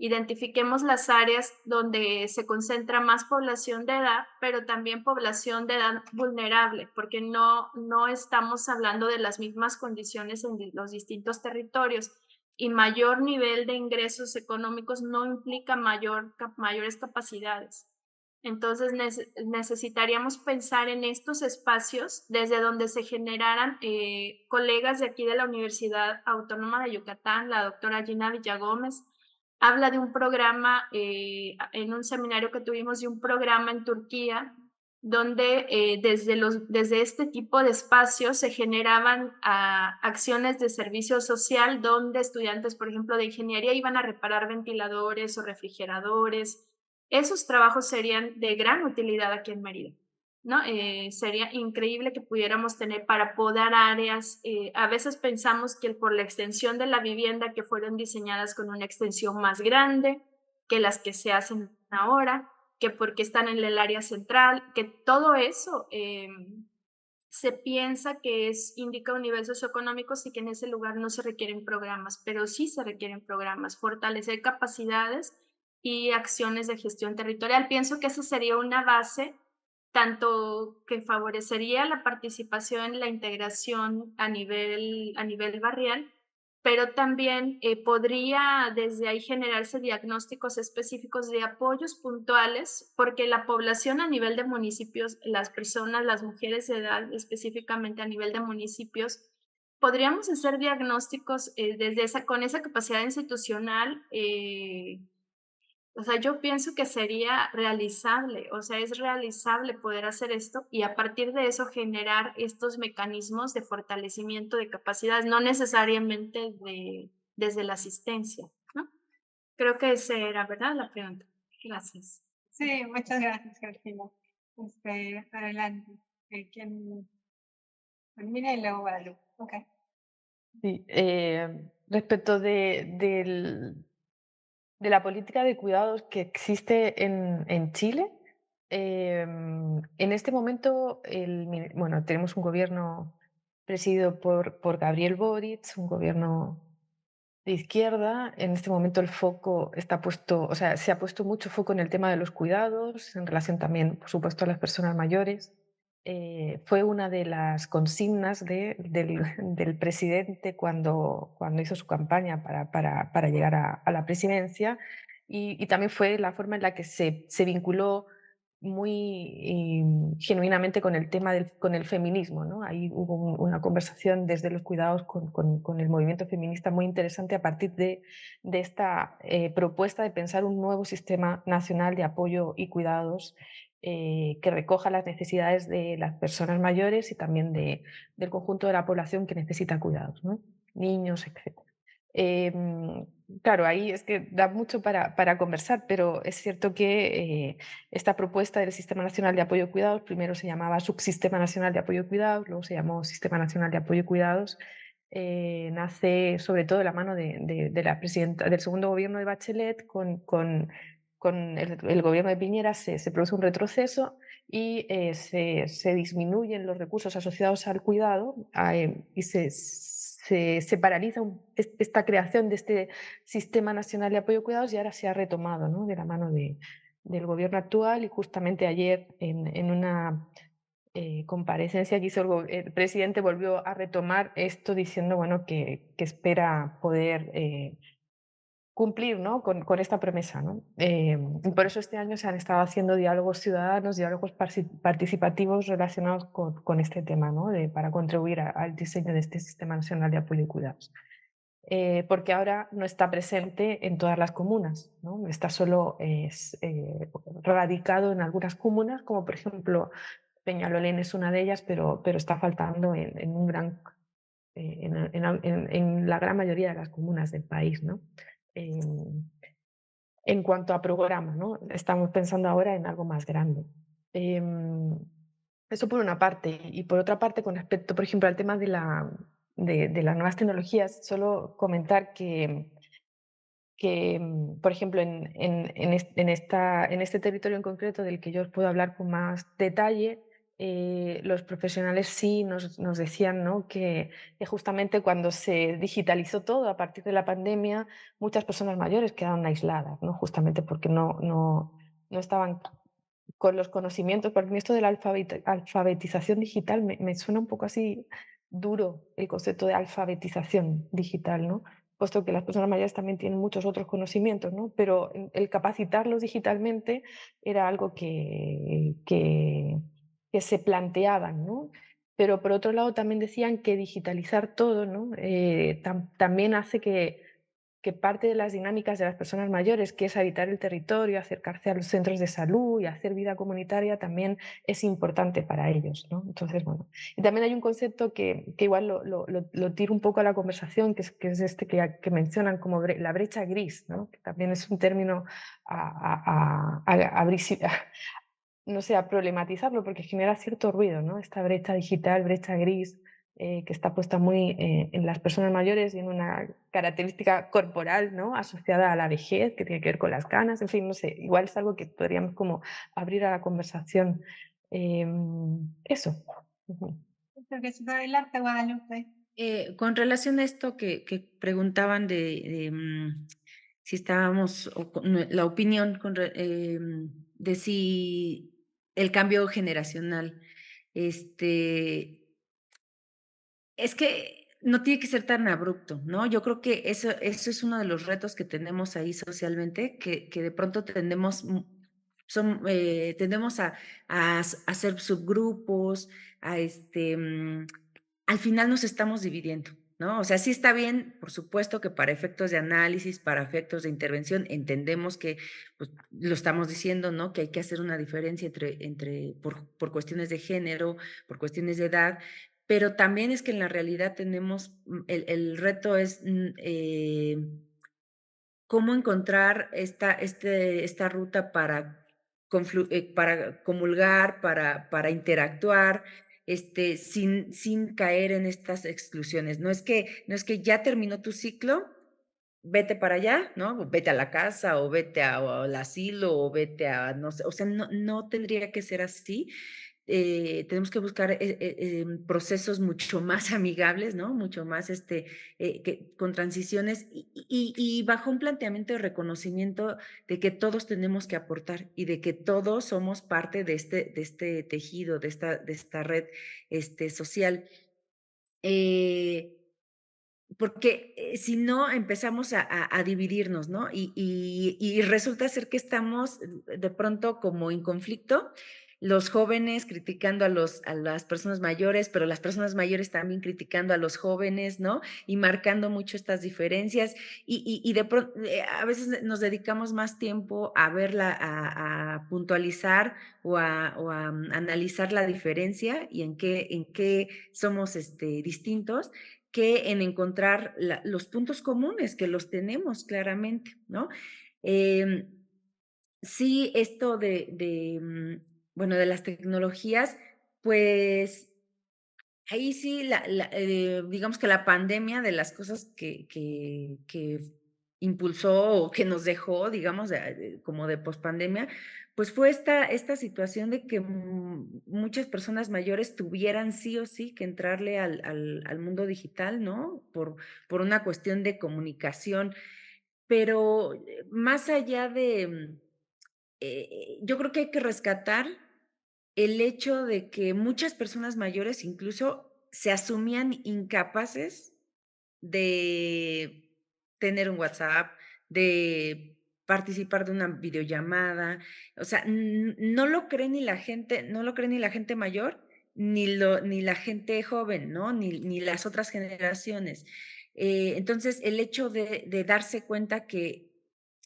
identifiquemos las áreas donde se concentra más población de edad, pero también población de edad vulnerable, porque no estamos hablando de las mismas condiciones en los distintos territorios, y mayor nivel de ingresos económicos no implica mayores capacidades. Entonces necesitaríamos pensar en estos espacios desde donde se generaran. Colegas de aquí de la Universidad Autónoma de Yucatán, la doctora Gina Villagómez, habla de un programa, en un seminario que tuvimos, de un programa en Turquía, donde desde este tipo de espacios se generaban acciones de servicio social, donde estudiantes, por ejemplo, de ingeniería iban a reparar ventiladores o refrigeradores. Esos trabajos serían de gran utilidad aquí en Mérida, ¿no? Sería increíble que pudiéramos tener para podar áreas. A veces pensamos que por la extensión de la vivienda, que fueron diseñadas con una extensión más grande que las que se hacen ahora, que porque están en el área central, que todo eso se piensa que indica un nivel socioeconómico, y que en ese lugar no se requieren programas, pero sí se requieren programas, fortalecer capacidades y acciones de gestión territorial. Pienso que esa sería una base, tanto que favorecería la participación, la integración a nivel barrial, pero también podría desde ahí generarse diagnósticos específicos de apoyos puntuales, porque la población a nivel de municipios, las personas, las mujeres de edad específicamente a nivel de municipios, podríamos hacer diagnósticos desde con esa capacidad institucional. O sea, yo pienso que sería realizable, o sea, es realizable poder hacer esto y a partir de eso generar estos mecanismos de fortalecimiento de capacidades, no necesariamente desde la asistencia, ¿no? Creo que esa era, ¿verdad? La pregunta. Gracias. Sí, muchas gracias, Georgina. Adelante. ¿Quién? Mira y luego Guadalupe. Ok. Sí, respecto de la política de cuidados que existe en Chile, en este momento bueno, tenemos un gobierno presidido por Gabriel Boric, un gobierno de izquierda. En este momento el foco está puesto, o sea, se ha puesto mucho foco en el tema de los cuidados, en relación también, por supuesto, a las personas mayores. Fue una de las consignas del presidente cuando hizo su campaña para llegar a la presidencia y también fue la forma en la que se vinculó muy genuinamente con el tema con el feminismo, ¿no? Ahí hubo una conversación desde los cuidados con el movimiento feminista muy interesante a partir de esta propuesta de pensar un nuevo sistema nacional de apoyo y cuidados que recoja las necesidades de las personas mayores y también del conjunto de la población que necesita cuidados, ¿no? Niños, etc. Claro, ahí es que da mucho para conversar, pero es cierto que esta propuesta del Sistema Nacional de Apoyo y Cuidados primero se llamaba Subsistema Nacional de Apoyo y Cuidados, luego se llamó Sistema Nacional de Apoyo y Cuidados. Nace sobre todo de la mano de la presidenta del segundo gobierno de Bachelet con el gobierno de Piñera se produce un retroceso y se disminuyen los recursos asociados al cuidado y se paraliza esta creación de este Sistema Nacional de Apoyo a Cuidados y ahora se ha retomado, ¿no? De la mano del gobierno actual y justamente ayer en una comparecencia que hizo el presidente volvió a retomar esto diciendo bueno, que espera poder cumplir, ¿no? con esta promesa, ¿no? Y por eso este año se han estado haciendo diálogos ciudadanos, diálogos participativos relacionados con este tema, ¿no? Para contribuir al diseño de este Sistema Nacional de Apoyo y Cuidados. Porque ahora no está presente en todas las comunas, ¿no? Está solo radicado en algunas comunas, como por ejemplo Peñalolén es una de ellas, pero está faltando en la gran mayoría de las comunas del país, ¿no? En cuanto a programa, ¿no? Estamos pensando ahora en algo más grande. Eso por una parte. Y por otra parte, con respecto, por ejemplo, al tema de las nuevas tecnologías, solo comentar que por ejemplo, en este territorio en concreto del que yo os puedo hablar con más detalle, los profesionales sí nos decían, ¿no? que justamente cuando se digitalizó todo a partir de la pandemia, muchas personas mayores quedaron aisladas, ¿no? Justamente porque no estaban con los conocimientos, porque esto de la alfabetización digital me suena un poco así duro el concepto de alfabetización digital, ¿no? Puesto que las personas mayores también tienen muchos otros conocimientos, ¿no? Pero el capacitarlos digitalmente era algo que se planteaban, ¿no? Pero por otro lado también decían que digitalizar todo, ¿no? También hace que parte de las dinámicas de las personas mayores, que es habitar el territorio, acercarse a los centros de salud y hacer vida comunitaria, también es importante para ellos, ¿no? Entonces, bueno. Y también hay un concepto que igual lo tiro un poco a la conversación, que es este que mencionan como la brecha gris, ¿no? Que también es un término no sé, a problematizarlo porque genera cierto ruido, ¿no? Esta brecha digital, brecha gris, que está puesta muy en las personas mayores y en una característica corporal, ¿no? Asociada a la vejez, que tiene que ver con las canas, en fin, no sé, igual es algo que podríamos como abrir a la conversación. Eso. Ujú. Porque se adelante, Guadalupe. Con relación a esto que preguntaban si estábamos, la opinión de si el cambio generacional, es que no tiene que ser tan abrupto, ¿no? Yo creo que eso es uno de los retos que tenemos ahí socialmente, que de pronto tendemos a hacer subgrupos, al final nos estamos dividiendo, ¿no? O sea, sí está bien, por supuesto que para efectos de análisis, para efectos de intervención, entendemos que, pues, lo estamos diciendo, ¿no? Que hay que hacer una diferencia por cuestiones de género, por cuestiones de edad, pero también es que en la realidad tenemos, el reto es, cómo encontrar esta ruta para comulgar, para interactuar, sin caer en estas exclusiones. No es que ya terminó tu ciclo, vete para allá, ¿no? Vete a la casa, o vete al asilo, o vete a, no sé, o sea, no tendría que ser así. Tenemos que buscar procesos mucho más amigables, ¿no? Mucho más con transiciones y bajo un planteamiento de reconocimiento de que todos tenemos que aportar y de que todos somos parte de este tejido, de esta red social. Eh, Porque si no empezamos a dividirnos, ¿no? Y resulta ser que estamos de pronto como en conflicto, los jóvenes criticando a las personas mayores, pero las personas mayores también criticando a los jóvenes, ¿no? Y marcando mucho estas diferencias. Y de pronto, a veces nos dedicamos más tiempo a verla, a puntualizar o a analizar la diferencia y en qué somos distintos, que en encontrar los puntos comunes, que los tenemos claramente, ¿no? Em, sí, esto bueno, de las tecnologías, pues ahí sí, digamos que la pandemia, de las cosas que impulsó o que nos dejó, digamos, como de pospandemia, pues fue esta situación de que muchas personas mayores tuvieran sí o sí que entrarle al mundo digital, ¿no? Por una cuestión de comunicación. Pero más allá yo creo que hay que rescatar el hecho de que muchas personas mayores incluso se asumían incapaces de tener un WhatsApp, de participar de una videollamada. O sea, no lo cree ni la gente, no lo cree ni la gente mayor, ni la gente joven, ¿no? Ni las otras generaciones. Entonces, el hecho de darse cuenta que,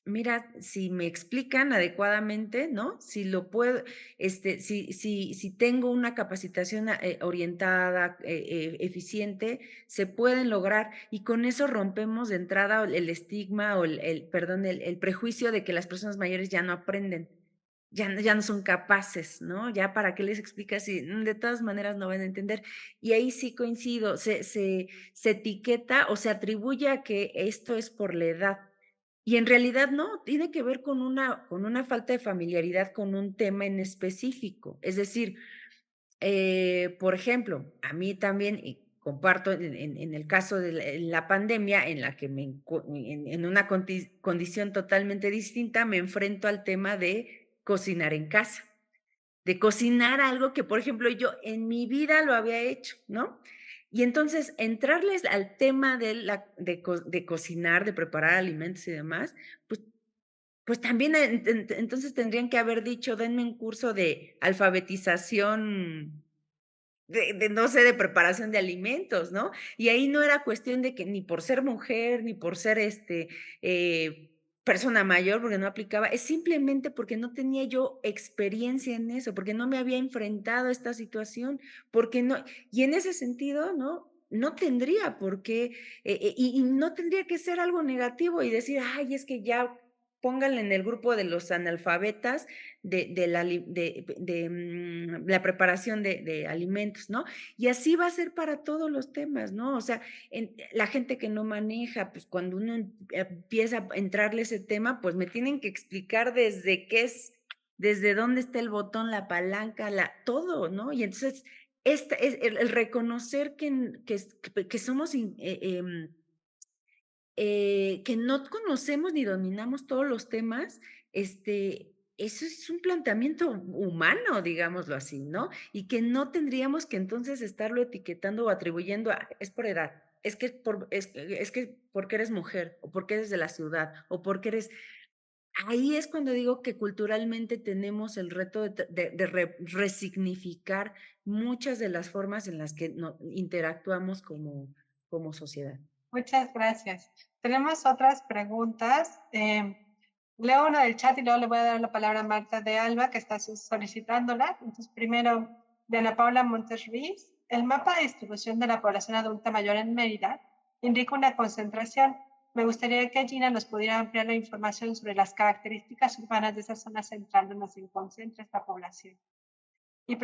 mira, si me explican adecuadamente, ¿no? Si lo puedo, si tengo una capacitación orientada, eficiente, se pueden lograr, y con eso rompemos de entrada el estigma o perdón, el prejuicio de que las personas mayores ya no aprenden, ya no son capaces, ¿no? Ya para qué les explicas si de todas maneras no van a entender. Y ahí sí coincido, se etiqueta o se atribuye a que esto es por la edad. Y en realidad no, tiene que ver con una falta de familiaridad con un tema en específico. Es decir, por ejemplo, a mí también, y comparto en el caso de la pandemia, en la que en una condición totalmente distinta, me enfrento al tema de cocinar en casa, de cocinar algo que, por ejemplo, yo en mi vida lo había hecho, ¿no? Y entonces entrarles al tema de cocinar, de preparar alimentos y demás, pues también entonces tendrían que haber dicho, denme un curso de alfabetización no sé, de preparación de alimentos, ¿no? Y ahí no era cuestión de que ni por ser mujer, ni por ser, persona mayor, porque no aplicaba, es simplemente porque no tenía yo experiencia en eso, porque no me había enfrentado a esta situación, porque no, y en ese sentido, ¿no? No tendría por qué, y no tendría que ser algo negativo y decir, ay, es que ya pónganle en el grupo de los analfabetas la preparación de alimentos, ¿no? Y así va a ser para todos los temas, ¿no? O sea, la gente que no maneja, pues cuando uno empieza a entrarle ese tema, pues me tienen que explicar desde dónde está el botón, la palanca, todo, ¿no? Y entonces, es el reconocer que somos que no conocemos ni dominamos todos los temas, eso es un planteamiento humano, digámoslo así, ¿no? Y que no tendríamos que entonces estarlo etiquetando o atribuyendo a, es por edad, es que, es que porque eres mujer, o porque eres de la ciudad, o porque eres... Ahí es cuando digo que culturalmente tenemos el reto de resignificar muchas de las formas en las que interactuamos como sociedad. Muchas gracias. Tenemos otras preguntas. Leo una del chat y luego le voy a dar la palabra a Marta de Alba, que está solicitándola. Entonces, primero, de Ana Paula Montes Ruiz. El mapa de distribución de la población adulta mayor en Mérida indica una concentración. Me gustaría que Gina nos pudiera ampliar la información sobre las características urbanas de esa zona central donde se concentra esta población. Y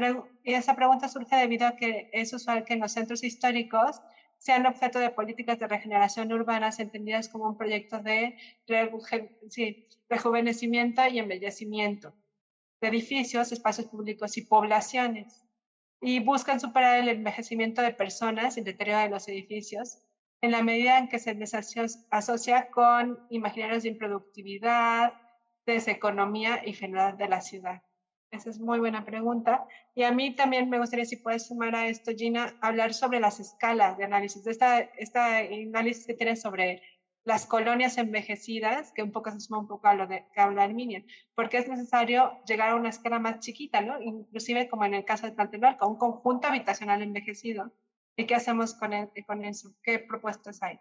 esa pregunta surge debido a que es usual que en los centros históricos sean objeto de políticas de regeneración urbanas entendidas como un proyecto de rejuvenecimiento y embellecimiento de edificios, espacios públicos y poblaciones, y buscan superar el envejecimiento de personas y el deterioro de los edificios en la medida en que se les asocia con imaginarios de improductividad, deseconomía y general de la ciudad. Esa es muy buena pregunta. Y a mí también me gustaría, si puedes sumar a esto, Gina, hablar sobre las escalas de análisis, de esta análisis que tienes sobre las colonias envejecidas, que un poco se suma un poco a lo que habla Arminia, porque es necesario llegar a una escala más chiquita, ¿no? Inclusive como en el caso de Tlatelolco, un conjunto habitacional envejecido. ¿Y qué hacemos con eso? ¿Qué propuestas hay?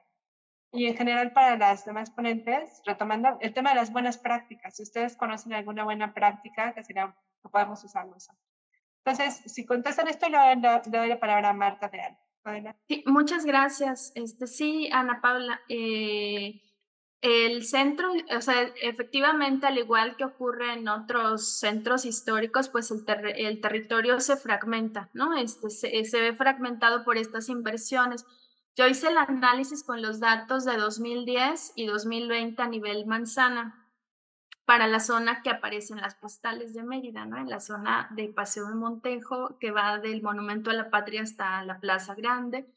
Y en general para las demás ponentes, retomando el tema de las buenas prácticas, si ustedes conocen alguna buena práctica, que podemos usar nosotros. Entonces, si contestan esto, le doy la palabra a Marta de Alba. Sí, muchas gracias. Sí, Ana Paula. El centro, o sea, efectivamente, al igual que ocurre en otros centros históricos, pues el territorio se fragmenta, ¿no? Se ve fragmentado por estas inversiones. Yo hice el análisis con los datos de 2010 y 2020 a nivel manzana para la zona que aparece en las postales de Mérida, ¿no? En la zona de Paseo de Montejo, que va del Monumento a la Patria hasta la Plaza Grande.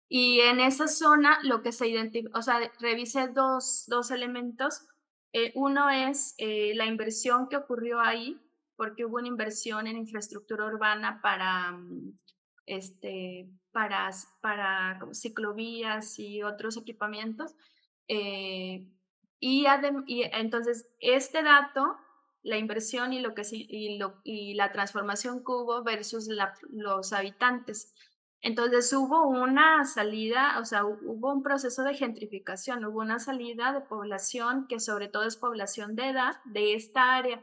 Y en esa zona lo que se identifica, o sea, revisé dos elementos. Uno es la inversión que ocurrió ahí, porque hubo una inversión en infraestructura urbana para ciclovías y otros equipamientos. Y entonces este dato, la inversión y la transformación que hubo versus los habitantes. Entonces hubo una salida, o sea, hubo un proceso de gentrificación, hubo una salida de población que sobre todo es población de edad de esta área.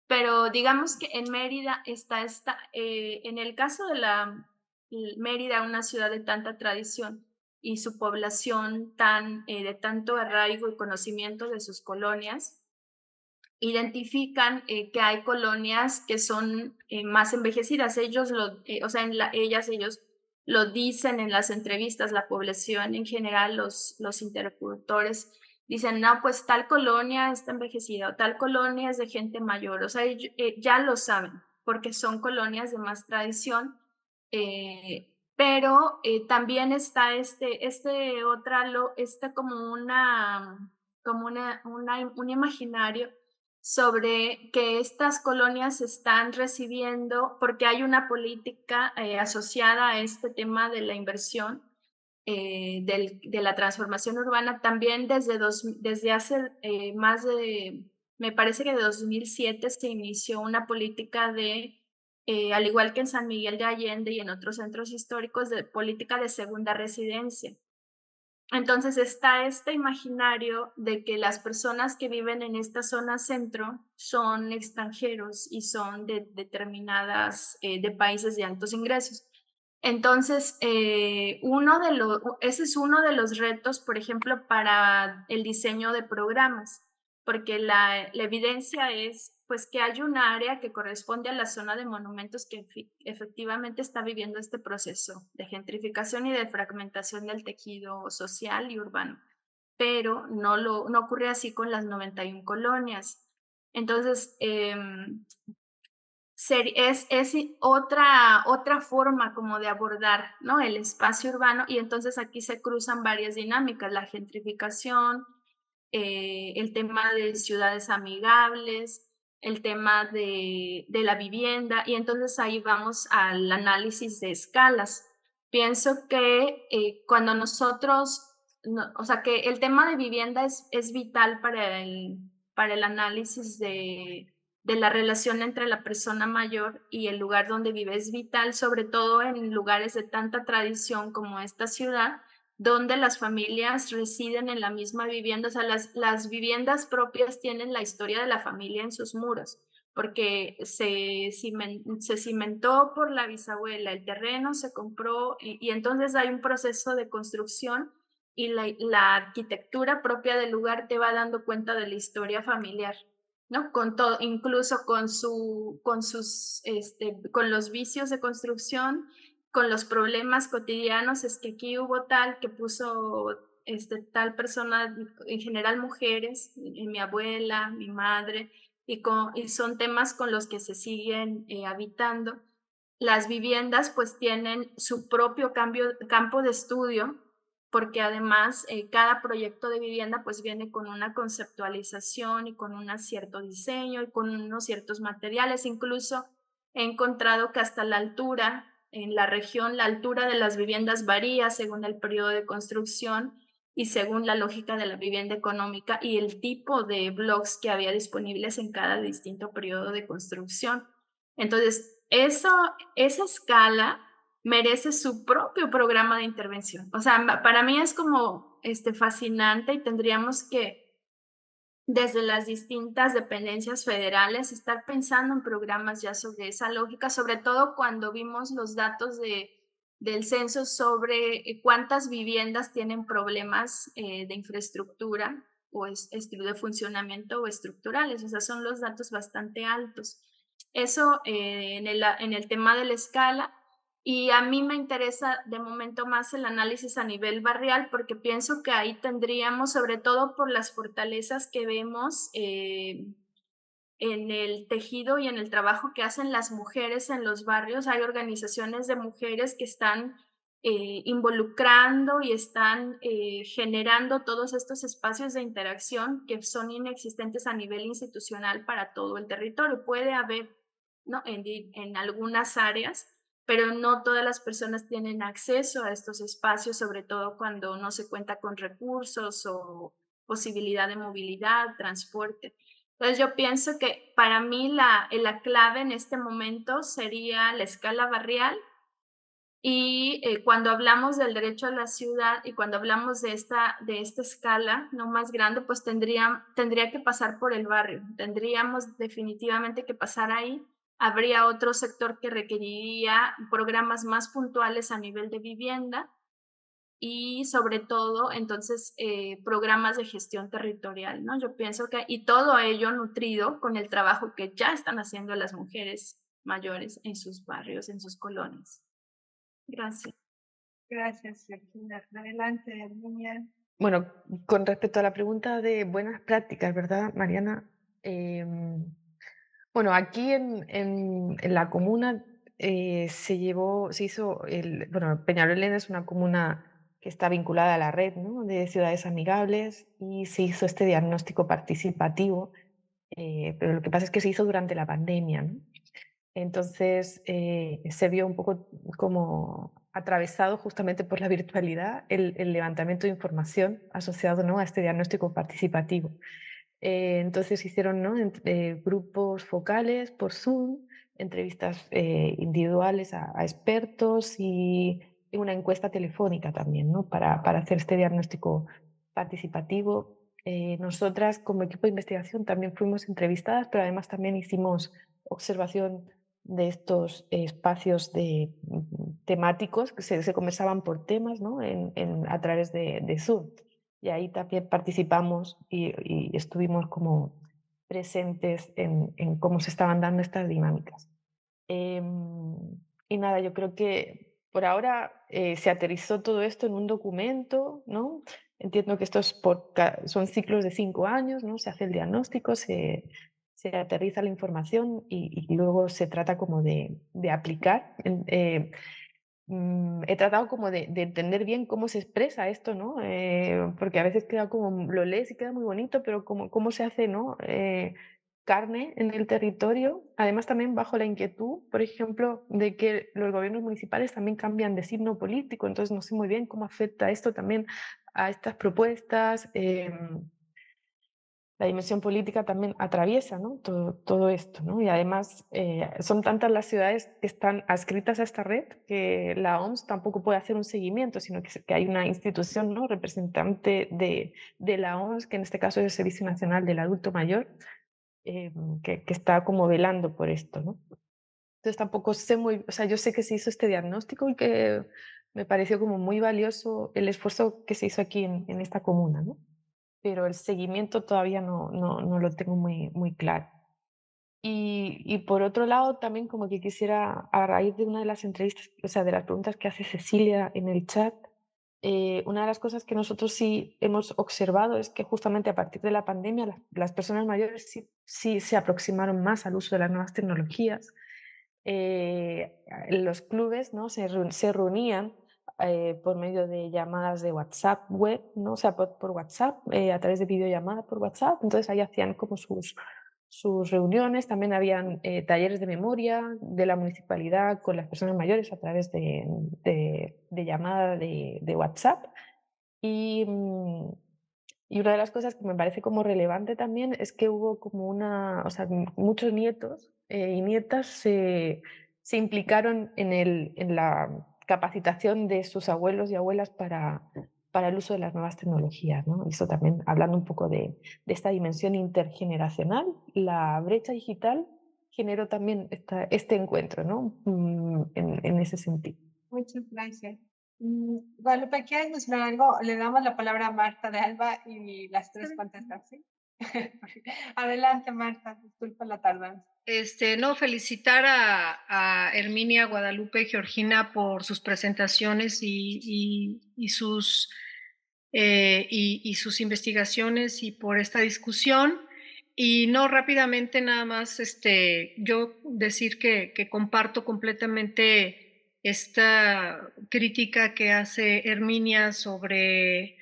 Pero digamos que en Mérida en el caso de Mérida, una ciudad de tanta tradición y su población de tanto arraigo y conocimiento de sus colonias, identifican que hay colonias que son más envejecidas. Ellos ellos lo dicen en las entrevistas, la población en general, los interlocutores dicen, no, pues tal colonia está envejecida o tal colonia es de gente mayor. O sea, ya lo saben porque son colonias de más tradición. Pero también está como un imaginario sobre que estas colonias están recibiendo, porque hay una política asociada a este tema de la inversión, de la transformación urbana, también desde hace me parece que de 2007 se inició una política al igual que en San Miguel de Allende y en otros centros históricos, de política de segunda residencia. Entonces está este imaginario de que las personas que viven en esta zona centro son extranjeros y son de de países de altos ingresos. Entonces, ese es uno de los retos, por ejemplo, para el diseño de programas, porque la evidencia es pues que hay un área que corresponde a la zona de monumentos que efectivamente está viviendo este proceso de gentrificación y de fragmentación del tejido social y urbano, pero no ocurre así con las 91 colonias. Entonces, es otra forma como de abordar, ¿no? El espacio urbano, y entonces aquí se cruzan varias dinámicas, la gentrificación, el tema de ciudades amigables, el tema de la vivienda, y entonces ahí vamos al análisis de escalas. pienso que cuando nosotros, o sea, que el tema de vivienda es vital para el análisis de la relación entre la persona mayor y el lugar donde vive. Es vital, sobre todo en lugares de tanta tradición como esta ciudad, donde las familias residen en la misma vivienda. O sea, las viviendas propias tienen la historia de la familia en sus muros, porque se cimentó por la bisabuela, el terreno se compró y entonces hay un proceso de construcción y la arquitectura propia del lugar te va dando cuenta de la historia familiar, ¿no? Con todo, incluso con los vicios de construcción, con los problemas cotidianos, es que aquí hubo tal que puso tal persona, en general mujeres, mi abuela, mi madre, y son temas con los que se siguen habitando. Las viviendas pues tienen su propio campo de estudio, porque además cada proyecto de vivienda pues viene con una conceptualización y con un cierto diseño y con unos ciertos materiales. Incluso he encontrado que hasta la altura, en la región, la altura de las viviendas varía según el periodo de construcción y según la lógica de la vivienda económica y el tipo de blogs que había disponibles en cada distinto periodo de construcción. Entonces, esa escala merece su propio programa de intervención. O sea, para mí es como fascinante y tendríamos que, desde las distintas dependencias federales, estar pensando en programas ya sobre esa lógica, sobre todo cuando vimos los datos del censo sobre cuántas viviendas tienen problemas de infraestructura o de funcionamiento o estructurales. O sea, son los datos bastante altos. Eso en el tema de la escala. Y a mí me interesa de momento más el análisis a nivel barrial, porque pienso que ahí tendríamos, sobre todo por las fortalezas que vemos en el tejido y en el trabajo que hacen las mujeres en los barrios. Hay organizaciones de mujeres que están involucrando y están generando todos estos espacios de interacción que son inexistentes a nivel institucional para todo el territorio. Puede haber, ¿no?, en algunas áreas, pero no todas las personas tienen acceso a estos espacios, sobre todo cuando no se cuenta con recursos o posibilidad de movilidad, transporte. Entonces yo pienso que para mí la clave en este momento sería la escala barrial y cuando hablamos del derecho a la ciudad y cuando hablamos de esta escala no más grande, pues tendría que pasar por el barrio, tendríamos definitivamente que pasar ahí. Habría otro sector que requeriría programas más puntuales a nivel de vivienda y sobre todo, entonces, programas de gestión territorial, ¿no? Yo pienso que, y todo ello nutrido con el trabajo que ya están haciendo las mujeres mayores en sus barrios, en sus colonias. Gracias. Gracias, Georgina. Adelante, Herminia. Bueno, con respecto a la pregunta de buenas prácticas, ¿verdad, Mariana? Bueno, aquí en la comuna se hizo, bueno, Peñalolén es una comuna que está vinculada a la red, ¿no?, de ciudades amigables, y se hizo este diagnóstico participativo, pero lo que pasa es que se hizo durante la pandemia, ¿no? Entonces se vio un poco como atravesado justamente por la virtualidad el levantamiento de información asociado, ¿no?, a este diagnóstico participativo. Entonces hicieron, ¿no?, grupos focales por Zoom, entrevistas individuales a expertos y una encuesta telefónica también, ¿no?, para hacer este diagnóstico participativo. Nosotras como equipo de investigación también fuimos entrevistadas, pero además también hicimos observación de estos espacios temáticos que se conversaban por temas, ¿no?, a través de Zoom. Y ahí también participamos y estuvimos como presentes en cómo se estaban dando estas dinámicas. Y nada, yo creo que por ahora se aterrizó todo esto en un documento, ¿no? Entiendo que estos son ciclos de 5 años, ¿no? Se hace el diagnóstico, se aterriza la información y luego se trata como de aplicar. He tratado como de entender bien cómo se expresa esto, ¿no? Porque a veces queda como, lo lees y queda muy bonito, pero cómo se hace, ¿no?, carne en el territorio, además también bajo la inquietud, por ejemplo, de que los gobiernos municipales también cambian de signo político, entonces no sé muy bien cómo afecta esto también a estas propuestas. La dimensión política también atraviesa, ¿no? todo esto, ¿no? Y además son tantas las ciudades que están adscritas a esta red que la OMS tampoco puede hacer un seguimiento, sino que hay una institución, ¿no? representante de la OMS, que en este caso es el Servicio Nacional del Adulto Mayor, que está como velando por esto, ¿no? Entonces tampoco sé muy, o sea, yo sé que se hizo este diagnóstico y que me pareció como muy valioso el esfuerzo que se hizo aquí en esta comuna, ¿no? Pero el seguimiento todavía no lo tengo muy claro. Y por otro lado, también como que quisiera, a raíz de una de las entrevistas, o sea, de las preguntas que hace Cecilia en el chat, una de las cosas que nosotros sí hemos observado es que justamente a partir de la pandemia las personas mayores sí se aproximaron más al uso de las nuevas tecnologías. Los clubes, ¿no? se reunían por medio de llamadas de WhatsApp web, ¿no? O sea, por WhatsApp, a través de videollamadas por WhatsApp. Entonces ahí hacían como sus reuniones. También habían talleres de memoria de la municipalidad con las personas mayores a través de llamada de WhatsApp. Y, y una de las cosas que me parece como relevante también es que hubo como o sea, muchos nietos y nietas se implicaron en la capacitación de sus abuelos y abuelas para el uso de las nuevas tecnologías, ¿no? Y eso también, hablando un poco de esta dimensión intergeneracional, la brecha digital generó también este encuentro, ¿no? En ese sentido. Muchas gracias. Guadalupe, ¿quieres mencionar algo? Le damos la palabra a Marta de Alba y las tres contestan, ¿sí? Adelante, Marta, disculpa la tardanza. No, felicitar a Herminia, Guadalupe, Georgina por sus presentaciones y sus investigaciones y por esta discusión. Y no, rápidamente nada más, yo decir que comparto completamente esta crítica que hace Herminia sobre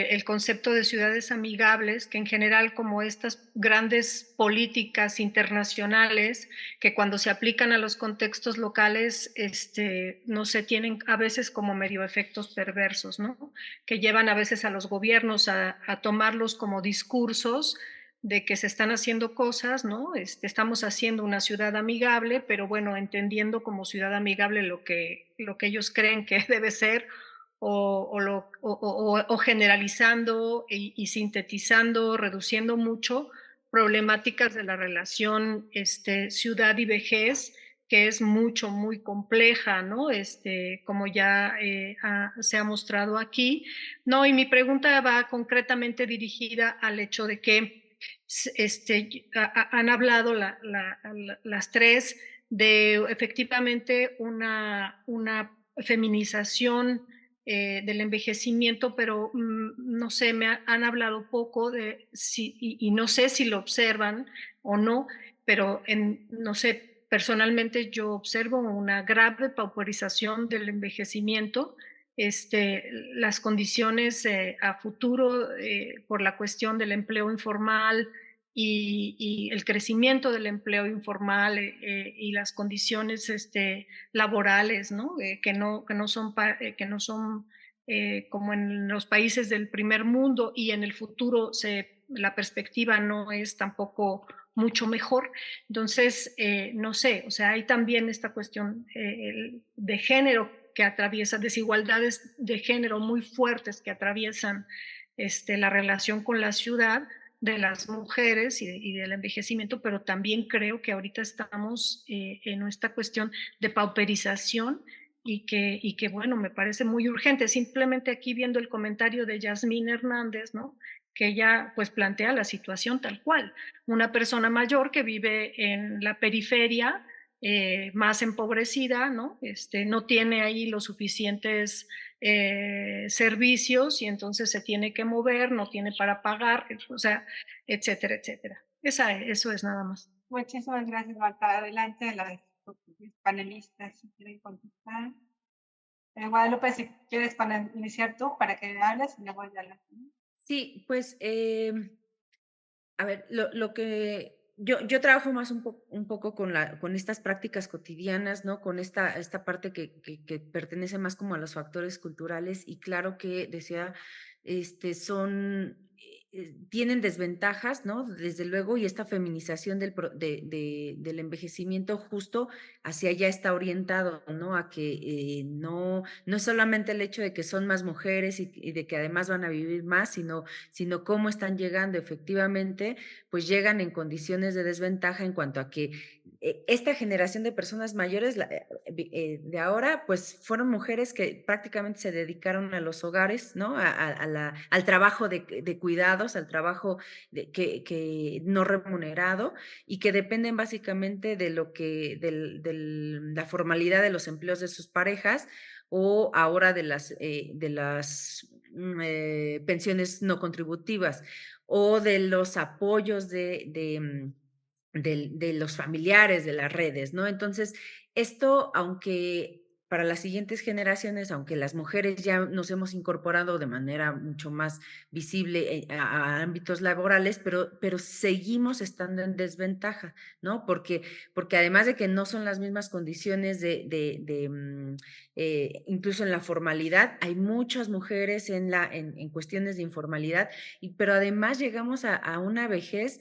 el concepto de ciudades amigables, que en general como estas grandes políticas internacionales que cuando se aplican a los contextos locales, no se tienen a veces como medio efectos perversos, ¿no? Que llevan a veces a los gobiernos a tomarlos como discursos de que se están haciendo cosas, ¿no? Estamos haciendo una ciudad amigable, pero bueno, entendiendo como ciudad amigable lo que ellos creen que debe ser o generalizando y sintetizando, reduciendo mucho problemáticas de la relación ciudad y vejez, que es muy compleja, ¿no? Como ya se ha mostrado aquí, ¿no? Y mi pregunta va concretamente dirigida al hecho de que han hablado las tres de efectivamente una feminización del envejecimiento, pero no sé, han hablado poco de si, y no sé si lo observan o no, pero no sé, personalmente yo observo una grave pauperización del envejecimiento, las condiciones a futuro por la cuestión del empleo informal y el crecimiento del empleo informal y las condiciones laborales, ¿no? Que no son como en los países del primer mundo, y en el futuro la perspectiva no es tampoco mucho mejor. Entonces, no sé, o sea, hay también esta cuestión de género que atraviesa, desigualdades de género muy fuertes que atraviesan la relación con la ciudad de las mujeres y del envejecimiento, pero también creo que ahorita estamos en esta cuestión de pauperización y que, bueno, me parece muy urgente. Simplemente aquí viendo el comentario de Yasmín Hernández, ¿no? Que ella pues plantea la situación tal cual. Una persona mayor que vive en la periferia, más empobrecida, ¿no? No tiene ahí los suficientes servicios y entonces se tiene que mover, no tiene para pagar, o sea, etcétera, etcétera. Eso es nada más. Muchísimas gracias, Marta. Adelante, las panelistas, si quieren contestar. Guadalupe, si quieres iniciar tú para que hables y luego ya la. Sí, pues, a ver, lo que Yo trabajo más un poco con estas prácticas cotidianas, ¿no? Con esta parte que pertenece más como a los factores culturales y claro que decía, tienen desventajas, ¿no? Desde luego, y esta feminización del envejecimiento justo hacia allá está orientado, ¿no? A que no es solamente el hecho de que son más mujeres y de que además van a vivir más, sino cómo están llegando efectivamente pues llegan en condiciones de desventaja en cuanto a que esta generación de personas mayores de ahora, pues fueron mujeres que prácticamente se dedicaron a los hogares, ¿no? Al trabajo de cuidados, al trabajo que no remunerado y que dependen básicamente de la formalidad de los empleos de sus parejas o ahora de las pensiones no contributivas o de los apoyos de los familiares, de las redes, ¿no? Entonces, esto, aunque para las siguientes generaciones, aunque las mujeres ya nos hemos incorporado de manera mucho más visible a ámbitos laborales, pero seguimos estando en desventaja, ¿no? Porque además de que no son las mismas condiciones incluso en la formalidad, hay muchas mujeres en cuestiones de informalidad pero además llegamos a una vejez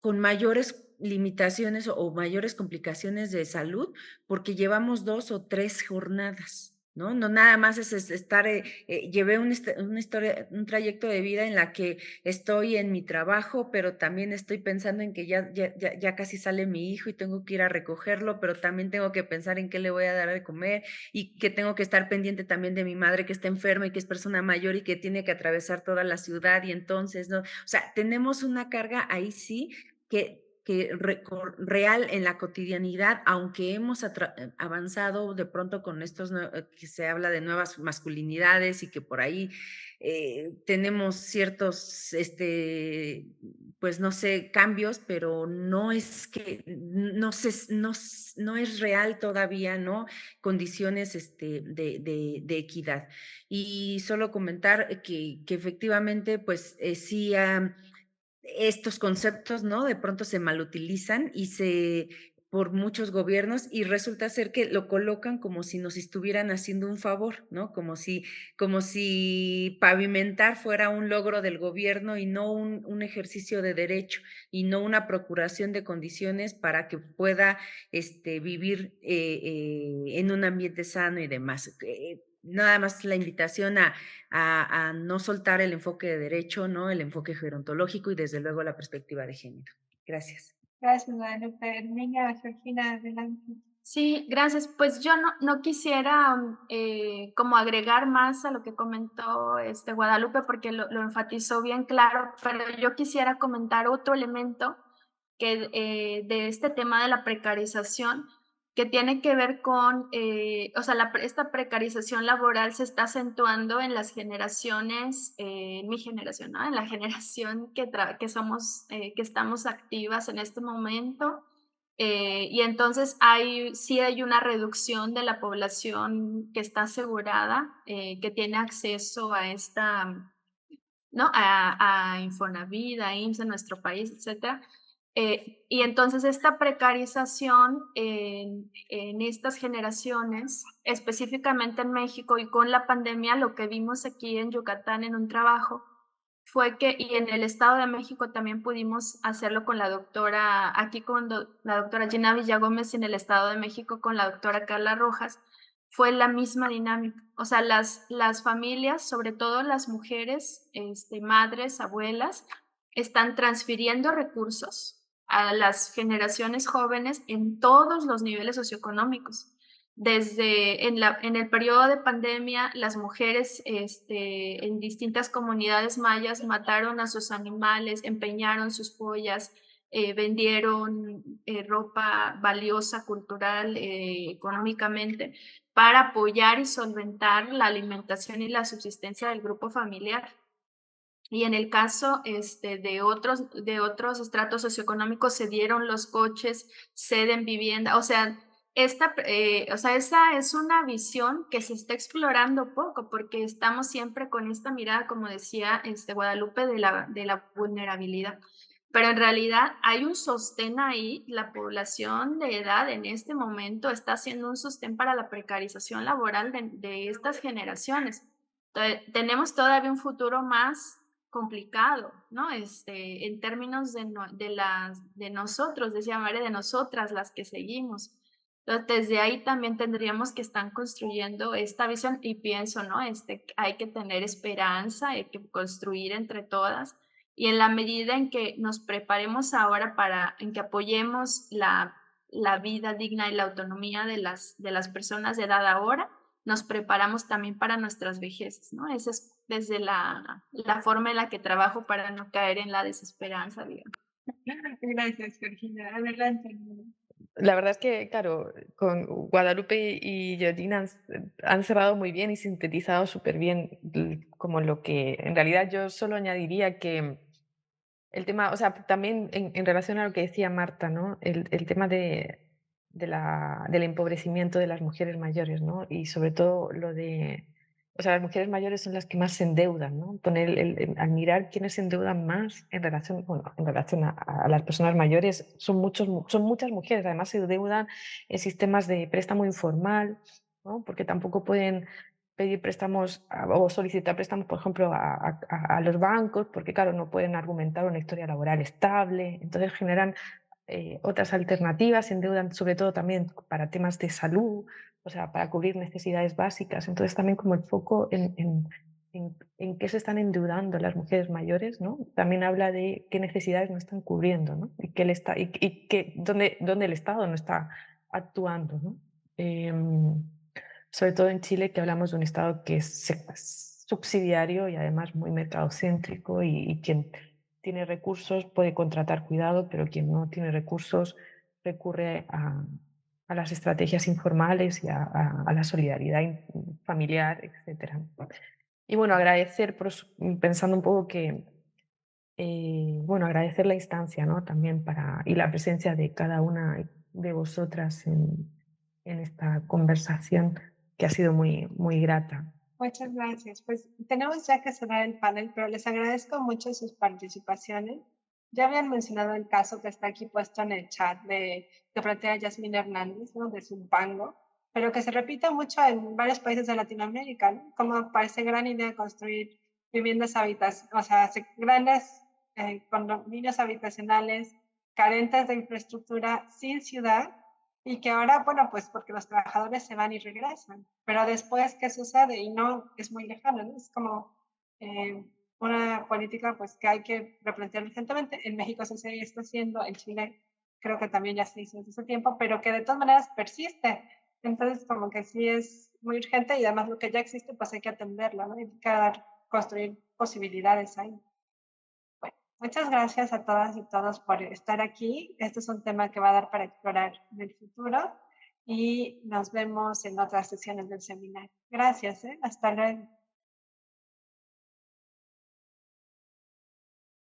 con mayores limitaciones o mayores complicaciones de salud porque llevamos 2 o 3 jornadas, ¿no? No nada más es estar, llevé una historia, un trayecto de vida en la que estoy en mi trabajo, pero también estoy pensando en que ya casi sale mi hijo y tengo que ir a recogerlo, pero también tengo que pensar en qué le voy a dar de comer y que tengo que estar pendiente también de mi madre que está enferma y que es persona mayor y que tiene que atravesar toda la ciudad y entonces, ¿no? O sea, tenemos una carga ahí sí real en la cotidianidad, aunque hemos avanzado de pronto con que se habla de nuevas masculinidades y que por ahí tenemos ciertos, pues no sé, cambios, pero no es que, no es real todavía, ¿no? Condiciones de equidad. Y solo comentar que efectivamente, pues sí, estos conceptos, ¿no? De pronto se malutilizan por muchos gobiernos y resulta ser que lo colocan como si nos estuvieran haciendo un favor, ¿no? Como si pavimentar fuera un logro del gobierno y no un ejercicio de derecho y no una procuración de condiciones para que pueda vivir en un ambiente sano y demás. Nada más la invitación a no soltar el enfoque de derecho, ¿no? El enfoque gerontológico y desde luego la perspectiva de género. Gracias. Gracias, Guadalupe. Niña Georgina, adelante. Sí, gracias. Pues yo no quisiera como agregar más a lo que comentó Guadalupe porque lo enfatizó bien claro, pero yo quisiera comentar otro elemento de este tema de la precarización que tiene que ver con, o sea, esta precarización laboral se está acentuando en las generaciones, en mi generación, ¿no? En la generación que estamos activas en este momento. Y entonces sí hay una reducción de la población que está asegurada, que tiene acceso a ¿no? A Infonavit, a IMSS en nuestro país, etcétera. Y entonces esta precarización en estas generaciones, específicamente en México y con la pandemia, lo que vimos aquí en Yucatán en un trabajo fue que, y en el Estado de México también pudimos hacerlo con la doctora, aquí con la doctora Gina Villagómez y en el Estado de México con la doctora Carla Rojas, fue la misma dinámica. O sea, las familias, sobre todo las mujeres, madres, abuelas, están transfiriendo recursos a las generaciones jóvenes en todos los niveles socioeconómicos. En el periodo de pandemia, las mujeres en distintas comunidades mayas mataron a sus animales, empeñaron sus pollas, vendieron ropa valiosa, cultural, económicamente, para apoyar y solventar la alimentación y la subsistencia del grupo familiar. Y en el caso de otros estratos socioeconómicos se dieron los coches, ceden vivienda, o sea, esa es una visión que se está explorando poco porque estamos siempre con esta mirada, como decía Guadalupe, de la vulnerabilidad. pero en realidad hay un sostén ahí. La población de edad en este momento está haciendo un sostén para la precarización laboral de estas generaciones. Tenemos todavía un futuro más complicado, ¿no? En términos de nosotros, decía María, de nosotras las que seguimos. Entonces, desde ahí también tendríamos que estar construyendo esta visión y pienso, ¿no? Hay que tener esperanza, hay que construir entre todas y en la medida en que nos preparemos ahora en que apoyemos la vida digna y la autonomía de las personas de edad ahora, nos preparamos también para nuestras vejeces, ¿no? Esa es desde la forma en la que trabajo para no caer en la desesperanza, digamos. Gracias, Georgina. Adelante. La verdad es que, claro, con Guadalupe y Georgina han cerrado muy bien y sintetizado súper bien como lo que en realidad yo solo añadiría que el tema, o sea, también en relación a lo que decía Marta, ¿no? El tema del empobrecimiento de las mujeres mayores, ¿no? Y sobre todo lo de, o sea, las mujeres mayores son las que más se endeudan, ¿no? Al mirar quiénes se endeudan más en relación, bueno, en relación a las personas mayores, son muchas mujeres, además se endeudan en sistemas de préstamo informal, ¿no? Porque tampoco pueden pedir préstamos o solicitar préstamos, por ejemplo, a los bancos, porque claro, no pueden argumentar una historia laboral estable, entonces generan otras alternativas, se endeudan sobre todo también para temas de salud, o sea, para cubrir necesidades básicas, entonces también como el foco en qué se están endeudando las mujeres mayores, ¿no? También habla de qué necesidades no están cubriendo, ¿no? Y, dónde el Estado no está actuando, ¿no? Sobre todo en Chile, que hablamos de un Estado que es subsidiario y además muy mercadocéntrico y quien tiene recursos puede contratar cuidado, pero quien no tiene recursos recurre a las estrategias informales y a la solidaridad familiar, etc. Y bueno, agradecer, pensando un poco que, bueno, agradecer la instancia, ¿no? También y la presencia de cada una de vosotras en esta conversación que ha sido muy, muy grata. Muchas gracias. Pues tenemos ya que cerrar el panel, pero les agradezco mucho sus participaciones. Ya habían mencionado el caso que está aquí puesto en el chat que plantea Yasmín Hernández, ¿no? De Zumpango, pero que se repite mucho en varios países de Latinoamérica, ¿no? Como parece gran idea construir viviendas habitacionales, o sea, grandes condominios habitacionales carentes de infraestructura sin ciudad y que ahora, bueno, pues porque los trabajadores se van y regresan, pero después, ¿qué sucede? Y no es muy lejano, ¿no? Es como una política pues que hay que replantear urgentemente. En México se está haciendo, en Chile creo que también ya se hizo desde ese tiempo, pero que de todas maneras persiste. Entonces, como que sí es muy urgente y además lo que ya existe, pues hay que atenderlo, ¿no? Hay que construir posibilidades ahí. Bueno, muchas gracias a todas y todos por estar aquí. Este es un tema que va a dar para explorar en el futuro y nos vemos en otras sesiones del seminario. Gracias, hasta luego.